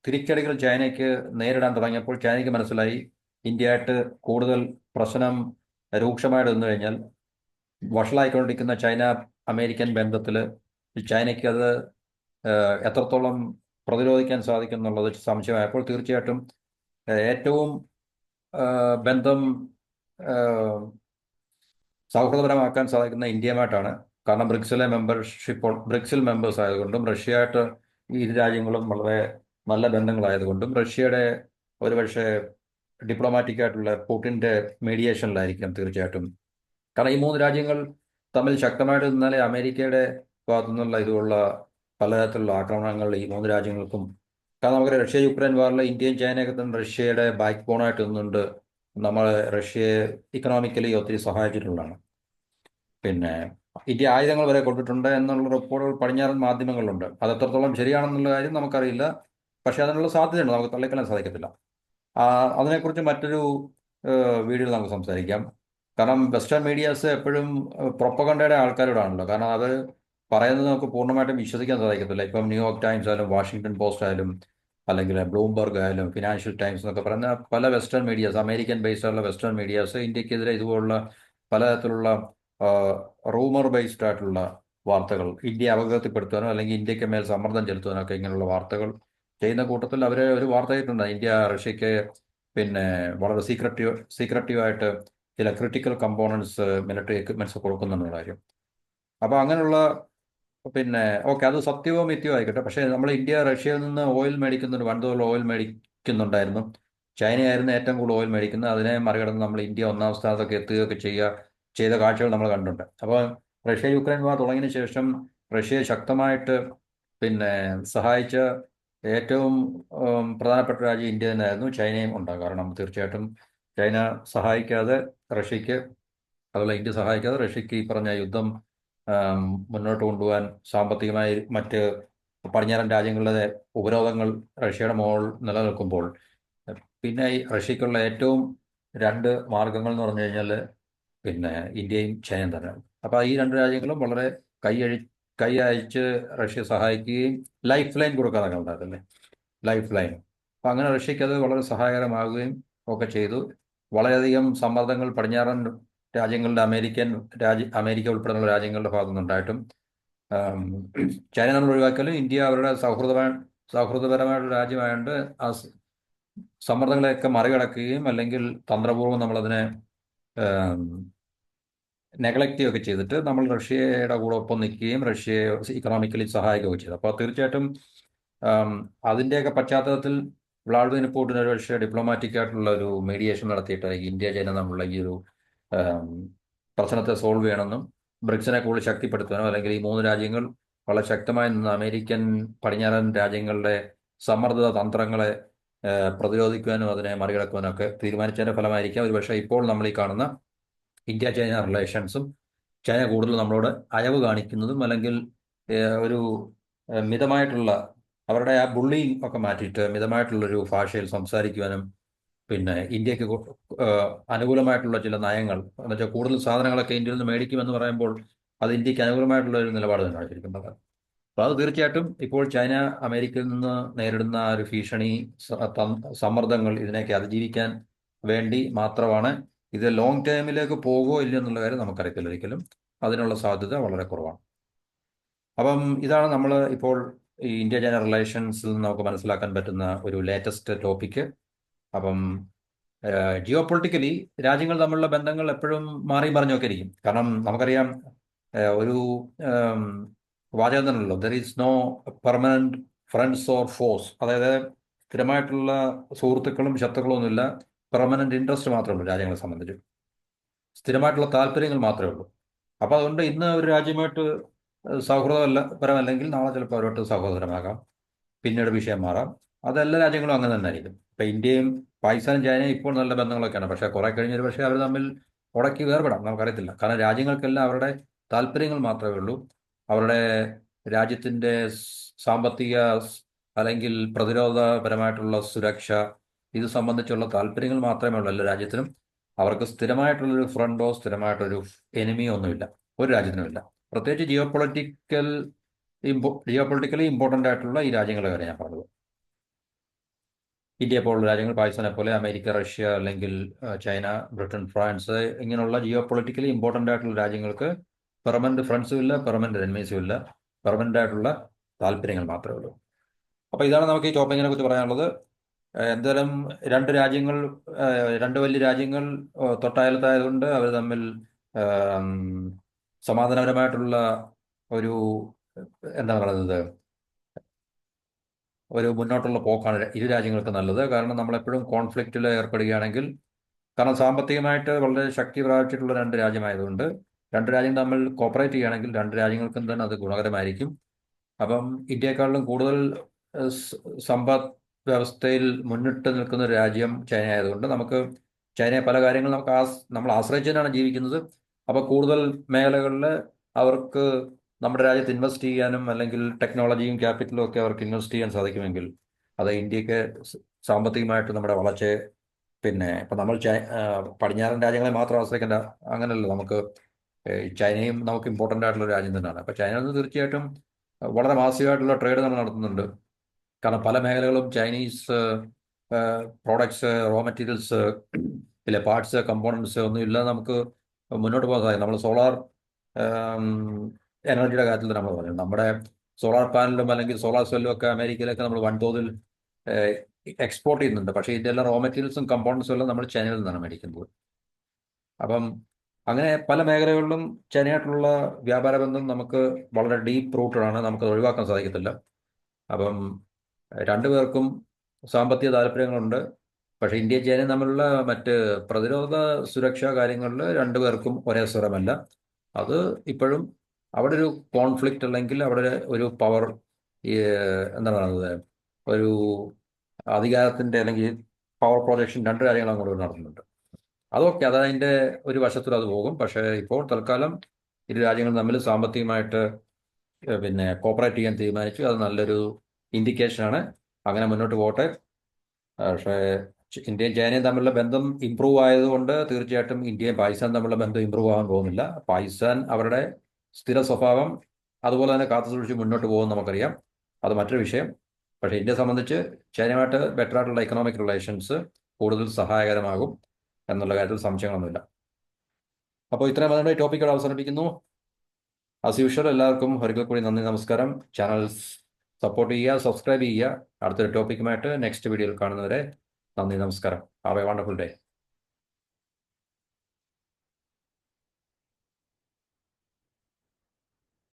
തിരിച്ചടികൾ ചൈനയ്ക്ക് നേരിടാൻ തുടങ്ങിയപ്പോൾ ചൈനയ്ക്ക് മനസ്സിലായി ഇന്ത്യയായിട്ട് കൂടുതൽ പ്രശ്നം രൂക്ഷമായിട്ട് വന്നു കഴിഞ്ഞാൽ വഷളായിക്കൊണ്ടിരിക്കുന്ന ചൈന അമേരിക്കൻ ബന്ധത്തിൽ ചൈനയ്ക്ക് അത് എത്രത്തോളം പ്രതിരോധിക്കാൻ സാധിക്കും എന്നുള്ളത് സംശയമായപ്പോൾ തീർച്ചയായിട്ടും ഏറ്റവും ബന്ധം ആ, സൗഹൃദപരമാക്കാൻ സാധിക്കുന്ന ഇന്ത്യയുമായിട്ടാണ്. കാരണം ബ്രിക്സിൽ മെമ്പേഴ്സ് ആയതുകൊണ്ടും റഷ്യയായിട്ട് ഈ ഇരു രാജ്യങ്ങളും വളരെ നല്ല ബന്ധങ്ങളായതുകൊണ്ടും റഷ്യയുടെ ഒരുപക്ഷെ ഡിപ്ലോമാറ്റിക് ആയിട്ടുള്ള പുടിൻ്റെ മീഡിയേഷനിലായിരിക്കും തീർച്ചയായിട്ടും. കാരണം ഈ മൂന്ന് രാജ്യങ്ങൾ തമ്മിൽ ശക്തമായിട്ട് നിന്നാലേ അമേരിക്കയുടെ ഭാഗത്തു നിന്നുള്ള ഇതുള്ള പലതരത്തിലുള്ള ആക്രമണങ്ങൾ ഈ മൂന്ന് രാജ്യങ്ങൾക്കും. കാരണം നമുക്ക് റഷ്യ യുക്രൈൻ വാറിൽ ഇന്ത്യയും ചൈനയൊക്കെ തന്നെ റഷ്യയുടെ ബാക്ക് ബോണായിട്ട് നിന്നുകൊണ്ട് നമ്മൾ റഷ്യയെ ഇക്കണോമിക്കലി ഒത്തിരി സഹായിച്ചിട്ടുള്ളതാണ്. പിന്നെ ഇന്ത്യ ആയുധങ്ങൾ വരെ കൊണ്ടിട്ടുണ്ട് എന്നുള്ള റിപ്പോർട്ടുകൾ പടിഞ്ഞാറൻ മാധ്യമങ്ങളിലുണ്ട്. അത് എത്രത്തോളം ശരിയാണെന്നുള്ള കാര്യം നമുക്കറിയില്ല. പക്ഷേ അതിനുള്ള സാധ്യതയുണ്ട്, നമുക്ക് തള്ളിക്കളയാൻ സാധിക്കത്തില്ല. അതിനെക്കുറിച്ച് മറ്റൊരു വീഡിയോയിൽ നമുക്ക് സംസാരിക്കാം. കാരണം വെസ്റ്റേൺ മീഡിയാസ് എപ്പോഴും പ്രൊപ്പഗണ്ടയുടെ ആൾക്കാരോടാണല്ലോ. കാരണം അത് പറയുന്നത് നമുക്ക് പൂർണ്ണമായിട്ടും വിശ്വസിക്കാൻ സാധിക്കത്തില്ല. ഇപ്പം ന്യൂയോർക്ക് ടൈംസ് ആയാലും വാഷിങ്ടൺ പോസ്റ്റ് ആയാലും അല്ലെങ്കിൽ ബ്ലൂംബർഗ് ആയാലും ഫിനാൻഷ്യൽ ടൈംസ് എന്നൊക്കെ പറയുന്ന പല വെസ്റ്റേൺ മീഡിയാസ്, അമേരിക്കൻ ബേസ്ഡ് ആയിട്ടുള്ള വെസ്റ്റേൺ മീഡിയാസ് ഇന്ത്യക്കെതിരെ ഇതുപോലുള്ള പലതരത്തിലുള്ള റൂമർ ബേസ്ഡ് ആയിട്ടുള്ള വാർത്തകൾ, ഇന്ത്യയെ അപകടത്തിൽപ്പെടുത്താനോ അല്ലെങ്കിൽ ഇന്ത്യക്ക് മേൽ സമ്മർദ്ദം ചെലുത്താനോ ഒക്കെ ഇങ്ങനെയുള്ള വാർത്തകൾ ചെയ്യുന്ന കൂട്ടത്തിൽ അവർ ഒരു വാർത്ത ചെയ്തിട്ടുണ്ട്, ഇന്ത്യ റഷ്യക്ക് പിന്നെ വളരെ സീക്രട്ടീവായിട്ട് ചില ക്രിട്ടിക്കൽ കമ്പോണൻസ്, മിലിറ്ററി എക്യുപ്മെന്റ്സ് കൊടുക്കുന്നുള്ള കാര്യം. അപ്പോൾ അങ്ങനെയുള്ള പിന്നെ ഓക്കെ, അത് സത്യമോ മിഥ്യമോ ആയിക്കോട്ടെ. പക്ഷേ നമ്മൾ ഇന്ത്യ റഷ്യയിൽ നിന്ന് ഓയിൽ മേടിക്കുന്നുണ്ട്, വൻതോതിൽ ഓയിൽ മേടിക്കുന്നുണ്ടായിരുന്നു. ചൈനയായിരുന്നു ഏറ്റവും കൂടുതൽ ഓയിൽ മേടിക്കുന്നത്. അതിനെ മറികടന്ന് നമ്മൾ ഇന്ത്യ ഒന്നാം സ്ഥാനത്തൊക്കെ എത്തുകയൊക്കെ ചെയ്ത കാഴ്ചകൾ നമ്മൾ കണ്ടിട്ടുണ്ട്. അപ്പോൾ റഷ്യ യുക്രൈൻ വാർ തുടങ്ങിയതിന് ശേഷം റഷ്യയെ ശക്തമായിട്ട് പിന്നെ സഹായിച്ച ഏറ്റവും പ്രധാനപ്പെട്ട രാജ്യം ഇന്ത്യ തന്നെയായിരുന്നു. ചൈനയും ഉണ്ടാകും. കാരണം തീർച്ചയായിട്ടും ചൈന സഹായിക്കാതെ റഷ്യക്ക്, അതുപോലെ ഇന്ത്യ സഹായിക്കാതെ റഷ്യക്ക് ഈ പറഞ്ഞ യുദ്ധം മുന്നോട്ട് കൊണ്ടുപോകാൻ സാമ്പത്തികമായി മറ്റ് പടിഞ്ഞാറൻ രാജ്യങ്ങളുടെ ഉപരോധങ്ങൾ റഷ്യയുടെ മുകളിൽ നിലനിൽക്കുമ്പോൾ പിന്നെ ഈ റഷ്യക്കുള്ള ഏറ്റവും രണ്ട് മാർഗങ്ങൾ എന്ന് പറഞ്ഞു കഴിഞ്ഞാൽ പിന്നെ ഇന്ത്യയും ചൈനയും തന്നെയാണ്. അപ്പോൾ ഈ രണ്ട് രാജ്യങ്ങളും വളരെ കൈ അയച്ച് റഷ്യ സഹായിക്കുകയും ലൈഫ് ലൈൻ കൊടുക്കാതൊക്കെ ഉണ്ടായിരുന്നില്ലേ, ലൈഫ് ലൈൻ. അപ്പം അങ്ങനെ റഷ്യക്ക് അത് വളരെ സഹായകരമാകുകയും ഒക്കെ ചെയ്തു. വളരെയധികം സമ്മർദ്ദങ്ങൾ പടിഞ്ഞാറൻ രാജ്യങ്ങളുടെ അമേരിക്ക ഉൾപ്പെടെയുള്ള രാജ്യങ്ങളുടെ ഭാഗത്തു നിന്നുണ്ടായിട്ടും ചൈന നമ്മൾ ഒഴിവാക്കിയാലും ഇന്ത്യ അവരുടെ സൗഹൃദപരമായിട്ടുള്ള രാജ്യമായതുകൊണ്ട് ആ സമ്മർദ്ദങ്ങളെയൊക്കെ മറികടക്കുകയും അല്ലെങ്കിൽ തന്ത്രപൂർവ്വം നമ്മളതിനെ നെഗ്ലക്റ്റ് ചെയ്യുകയൊക്കെ ചെയ്തിട്ട് നമ്മൾ റഷ്യയുടെ കൂടെ ഒപ്പം നിൽക്കുകയും റഷ്യയെ ഇക്കണോമിക്കലി സഹായിക്കുകയൊക്കെ ചെയ്തു. അപ്പോൾ തീർച്ചയായിട്ടും അതിൻ്റെയൊക്കെ പശ്ചാത്തലത്തിൽ വ്ളാഡിമിർ പുടിൻ ഒരു പക്ഷേ ഡിപ്ലോമാറ്റിക് ആയിട്ടുള്ള ഒരു മീഡിയേഷൻ നടത്തിയിട്ട് ഇന്ത്യ ചൈന തമ്മിലുള്ള ഈ ഒരു പ്രശ്നത്തെ സോൾവ് ചെയ്യണമെന്നും ബ്രിക്സിനെ കൂടുതൽ ശക്തിപ്പെടുത്താനോ അല്ലെങ്കിൽ ഈ മൂന്ന് രാജ്യങ്ങൾ വളരെ ശക്തമായി നിന്ന് അമേരിക്കൻ പടിഞ്ഞാറൻ രാജ്യങ്ങളുടെ സമ്മർദ്ദ തന്ത്രങ്ങളെ പ്രതിരോധിക്കുവാനും അതിനെ മറികടക്കുവാനും ഒക്കെ തീരുമാനിച്ചതിൻ്റെ ഫലമായിരിക്കാം ഒരുപക്ഷെ ഇപ്പോൾ നമ്മൾ ഈ കാണുന്ന ഇന്ത്യ ചൈന റിലേഷൻസും ചൈന കൂടുതൽ നമ്മളോട് അയവ് കാണിക്കുന്നതും അല്ലെങ്കിൽ ഒരു മിതമായിട്ടുള്ള അവരുടെ ആ ബുള്ളിങ് ഒക്കെ മാറ്റിയിട്ട് മിതമായിട്ടുള്ളൊരു ഭാഷയിൽ സംസാരിക്കുവാനും പിന്നെ ഇന്ത്യക്ക് അനുകൂലമായിട്ടുള്ള ചില നയങ്ങൾ എന്ന് വെച്ചാൽ കൂടുതൽ സാധനങ്ങളൊക്കെ ഇന്ത്യയിൽ നിന്ന് മേടിക്കുമെന്ന് പറയുമ്പോൾ അത് ഇന്ത്യക്ക് അനുകൂലമായിട്ടുള്ള ഒരു നിലപാട് തന്നെയാണ് ശരിക്കുന്നത്. അപ്പോൾ അത് തീർച്ചയായിട്ടും ഇപ്പോൾ ചൈന അമേരിക്കയിൽ നിന്ന് നേരിടുന്ന ഒരു ഭീഷണി, സമ്മർദ്ദങ്ങൾ ഇതിനെയൊക്കെ അതിജീവിക്കാൻ വേണ്ടി മാത്രമാണ്. ഇത് ലോങ് ടൈമിലേക്ക് പോകുമോ ഇല്ല എന്നുള്ള കാര്യം നമുക്കറിയത്തില്ല. ഒരിക്കലും അതിനുള്ള സാധ്യത വളരെ കുറവാണ്. അപ്പം ഇതാണ് നമ്മൾ ഇപ്പോൾ ഈ ഇന്ത്യ ചൈന റിലേഷൻസിൽ നിന്ന് നമുക്ക് മനസ്സിലാക്കാൻ പറ്റുന്ന ഒരു ലേറ്റസ്റ്റ് ടോപ്പിക്ക്. അപ്പം ജിയോ പൊളിറ്റിക്കലി രാജ്യങ്ങൾ തമ്മിലുള്ള ബന്ധങ്ങൾ എപ്പോഴും മാറി മറിഞ്ഞൊക്കെ ഇരിക്കും. കാരണം നമുക്കറിയാം ഒരു വാചകം തന്നെയല്ലോ, there is no permanent friends or foes. അതായത് സ്ഥിരമായിട്ടുള്ള സുഹൃത്തുക്കളും ശത്രുക്കളും ഒന്നുമില്ല, പെർമനന്റ് ഇൻട്രസ്റ്റ് മാത്രമേ ഉള്ളൂ. രാജ്യങ്ങളെ സംബന്ധിച്ച് സ്ഥിരമായിട്ടുള്ള താല്പര്യങ്ങൾ മാത്രമേ ഉള്ളൂ. അപ്പോൾ അതുകൊണ്ട് ഇന്ന് ഒരു രാജ്യമായിട്ട് പരമല്ലെങ്കിൽ നാളെ ചിലപ്പോൾ അവരോട്ട് സഹോദരമാകാം, പിന്നീട് വിഷയം മാറാം. അതെല്ലാ രാജ്യങ്ങളും അങ്ങനെ തന്നെ ആയിരിക്കും. ഇപ്പം ഇന്ത്യയും പാകിസ്ഥാനും ചൈനയും ഇപ്പോൾ നല്ല ബന്ധങ്ങളൊക്കെയാണ്. പക്ഷേ കുറെ കഴിഞ്ഞൊരു പക്ഷേ അവർ തമ്മിൽ ഉടക്കി വേർപെടാം, നമുക്കറിയത്തില്ല. കാരണം രാജ്യങ്ങൾക്കെല്ലാം അവരുടെ താല്പര്യങ്ങൾ മാത്രമേ ഉള്ളൂ. അവരുടെ രാജ്യത്തിൻ്റെ സാമ്പത്തിക അല്ലെങ്കിൽ പ്രതിരോധപരമായിട്ടുള്ള സുരക്ഷ ഇത് സംബന്ധിച്ചുള്ള താല്പര്യങ്ങൾ മാത്രമേ ഉള്ളൂ എല്ലാ രാജ്യത്തിനും. അവർക്ക് സ്ഥിരമായിട്ടുള്ളൊരു ഫ്രണ്ടോ സ്ഥിരമായിട്ടൊരു എനിമിയോ ഒന്നുമില്ല, ഒരു രാജ്യത്തിനുമില്ല. പ്രത്യേകിച്ച് ജിയോപൊളിറ്റിക്കലി ഇമ്പോർട്ടൻ്റ് ആയിട്ടുള്ള ഈ രാജ്യങ്ങളുടെ കാര്യം ഞാൻ പറഞ്ഞത്. ഇന്ത്യ പോലുള്ള രാജ്യങ്ങൾ, പാകിസ്ഥാനെ പോലെ അമേരിക്ക, റഷ്യ അല്ലെങ്കിൽ ചൈന, ബ്രിട്ടൻ, ഫ്രാൻസ്, ഇങ്ങനെയുള്ള ജിയോപൊളിറ്റിക്കലി ഇമ്പോർട്ടൻ്റ് ആയിട്ടുള്ള രാജ്യങ്ങൾക്ക് പെർമനന്റ് ഫ്രണ്ട്സും ഇല്ല, പെർമനന്റ് എനിമീസും ഇല്ല, പെർമനന്റ് ആയിട്ടുള്ള താല്പര്യങ്ങൾ മാത്രമേ ഉള്ളൂ. അപ്പോൾ ഇതാണ് നമുക്ക് ഈ ടോപ്പിക്കിനെ കുറിച്ച് പറയാനുള്ളത്. എന്തായാലും രണ്ട് രാജ്യങ്ങൾ, രണ്ട് വലിയ രാജ്യങ്ങൾ തൊട്ടയലത്തായതുകൊണ്ട് അവർ തമ്മിൽ ആം, സമാധാനപരമായിട്ടുള്ള ഒരു എന്താ പറയുന്നത്, ഒരു മുന്നോട്ടുള്ള പോക്കാണ് ഇരു രാജ്യങ്ങൾക്ക് നല്ലത്. കാരണം നമ്മളെപ്പോഴും കോൺഫ്ലിക്റ്റിൽ ഏർപ്പെടുകയാണെങ്കിൽ, കാരണം സാമ്പത്തികമായിട്ട് വളരെ ശക്തി പ്രാപിച്ചിട്ടുള്ള രണ്ട് രാജ്യമായതുകൊണ്ട് രണ്ട് രാജ്യം തമ്മിൽ കോപ്പറേറ്റ് ചെയ്യുകയാണെങ്കിൽ രണ്ട് രാജ്യങ്ങൾക്കും തന്നെ അത് ഗുണകരമായിരിക്കും. അപ്പം ഇന്ത്യയെക്കാളിലും കൂടുതൽ സമ്പദ് വ്യവസ്ഥയിൽ മുന്നിട്ട് നിൽക്കുന്ന ഒരു രാജ്യം ചൈന ആയതുകൊണ്ട് നമുക്ക് ചൈനയെ പല കാര്യങ്ങളും നമ്മൾ ആശ്രയിച്ചതിനാണ് ജീവിക്കുന്നത്. അപ്പോൾ കൂടുതൽ മേഖലകളിൽ അവർക്ക് നമ്മുടെ രാജ്യത്ത് ഇൻവെസ്റ്റ് ചെയ്യാനും അല്ലെങ്കിൽ ടെക്നോളജിയും ക്യാപിറ്റലും ഒക്കെ അവർക്ക് ഇൻവെസ്റ്റ് ചെയ്യാൻ സാധിക്കുമെങ്കിൽ അത് ഇന്ത്യക്ക് സാമ്പത്തികമായിട്ട് നമ്മുടെ വളർച്ചയെ, പിന്നെ ഇപ്പം നമ്മൾ പടിഞ്ഞാറൻ രാജ്യങ്ങളെ മാത്രം ആശ്രയിക്കേണ്ട, അങ്ങനെയല്ല. നമുക്ക് ചൈനയും നമുക്ക് ഇമ്പോർട്ടൻ്റ് ആയിട്ടുള്ള രാജ്യം തന്നെയാണ്. അപ്പോൾ ചൈന തീർച്ചയായിട്ടും വളരെ മാസീവായിട്ടുള്ള ട്രേഡ് നമ്മൾ നടത്തുന്നുണ്ട്. കാരണം പല മേഖലകളും ചൈനീസ് പ്രോഡക്ട്സ്, റോ മെറ്റീരിയൽസ്, ഇല്ല പാർട്സ്, കമ്പോണൻസ് ഒന്നും ഇല്ലാതെ നമുക്ക് മുന്നോട്ട് പോകാൻ സാധിക്കും. നമ്മൾ സോളാർ എനർജിയുടെ കാര്യത്തിൽ നമ്മൾ പറയും, നമ്മുടെ സോളാർ പാനലും അല്ലെങ്കിൽ സോളാർ സെല്ലും ഒക്കെ അമേരിക്കയിലൊക്കെ നമ്മൾ വൻതോതിൽ എക്സ്പോർട്ട് ചെയ്യുന്നുണ്ട്. പക്ഷേ ഇതിൻ്റെ എല്ലാം റോ മെറ്റീരിയൽസും കമ്പോണൻസും എല്ലാം നമ്മൾ ചൈനയിൽ നിന്നാണ് മേടിക്കുന്നത്. അപ്പം അങ്ങനെ പല മേഖലകളിലും ചൈനയായിട്ടുള്ള വ്യാപാര ബന്ധം നമുക്ക് വളരെ ഡീപ്പ് റൂട്ടഡാണ്, നമുക്കത് ഒഴിവാക്കാൻ സാധിക്കത്തില്ല. അപ്പം രണ്ടുപേർക്കും സാമ്പത്തിക താല്പര്യങ്ങളുണ്ട്. പക്ഷേ ഇന്ത്യ ചൈനയും തമ്മിലുള്ള മറ്റ് പ്രതിരോധ സുരക്ഷാ കാര്യങ്ങളിൽ രണ്ടുപേർക്കും ഒരേ സ്വരമല്ല. അത് ഇപ്പോഴും അവിടെ ഒരു കോൺഫ്ലിക്റ്റ് അല്ലെങ്കിൽ അവിടെ ഒരു പവർ, എന്താണ് പറയുന്നത്, ഒരു അധികാരത്തിൻ്റെ അല്ലെങ്കിൽ പവർ പ്രൊജക്ഷൻ രണ്ട് രാജ്യങ്ങളും അങ്ങോട്ട് നടത്തുന്നുണ്ട്. അതൊക്കെ അതതിൻ്റെ ഒരു വശത്തിൽ അത് പോകും. പക്ഷേ ഇപ്പോൾ തൽക്കാലം ഇരു രാജ്യങ്ങളും തമ്മിൽ സാമ്പത്തികമായിട്ട് പിന്നെ കോപ്പറേറ്റ് ചെയ്യാൻ തീരുമാനിച്ചു. അത് നല്ലൊരു ഇൻഡിക്കേഷനാണ്. അങ്ങനെ മുന്നോട്ട് പോകട്ടെ. പക്ഷേ ഇന്ത്യയും ചൈനയും തമ്മിലുള്ള ബന്ധം ഇമ്പ്രൂവ് ആയതുകൊണ്ട് തീർച്ചയായിട്ടും ഇന്ത്യയും പാകിസ്ഥാനും തമ്മിലുള്ള ബന്ധം ഇമ്പ്രൂവ് ആകാൻ പോകുന്നില്ല. പാകിസ്ഥാൻ അവരുടെ സ്ഥിര സ്വഭാവം അതുപോലെ തന്നെ കാത്തു സൂക്ഷിച്ച് മുന്നോട്ട് പോകുമെന്ന് നമുക്കറിയാം. അത് മറ്റൊരു വിഷയം. പക്ഷേ ഇന്ത്യയെ സംബന്ധിച്ച് ചൈനയുമായിട്ട് ബെറ്റർ ആയിട്ടുള്ള എക്കണോമിക് റിലേഷൻസ് കൂടുതൽ സഹായകരമാകും എന്നുള്ള കാര്യത്തിൽ സംശയങ്ങളൊന്നുമില്ല. അപ്പോൾ ഇത്രയും അതിൻ്റെ ടോപ്പിക്കുകൾ അവസാനിപ്പിക്കുന്നു. ആസ് യൂഷ്വൽ എല്ലാവർക്കും ഒരിക്കൽ കൂടി നന്ദി, നമസ്കാരം. ചാനൽ സപ്പോർട്ട് ചെയ്യുക, സബ്സ്ക്രൈബ് ചെയ്യുക. അടുത്തൊരു ടോപ്പിക്കുമായിട്ട് നെക്സ്റ്റ് വീഡിയോയിൽ കാണുന്നവരെ നന്ദി, നമസ്കാരം. Have A wonderful day.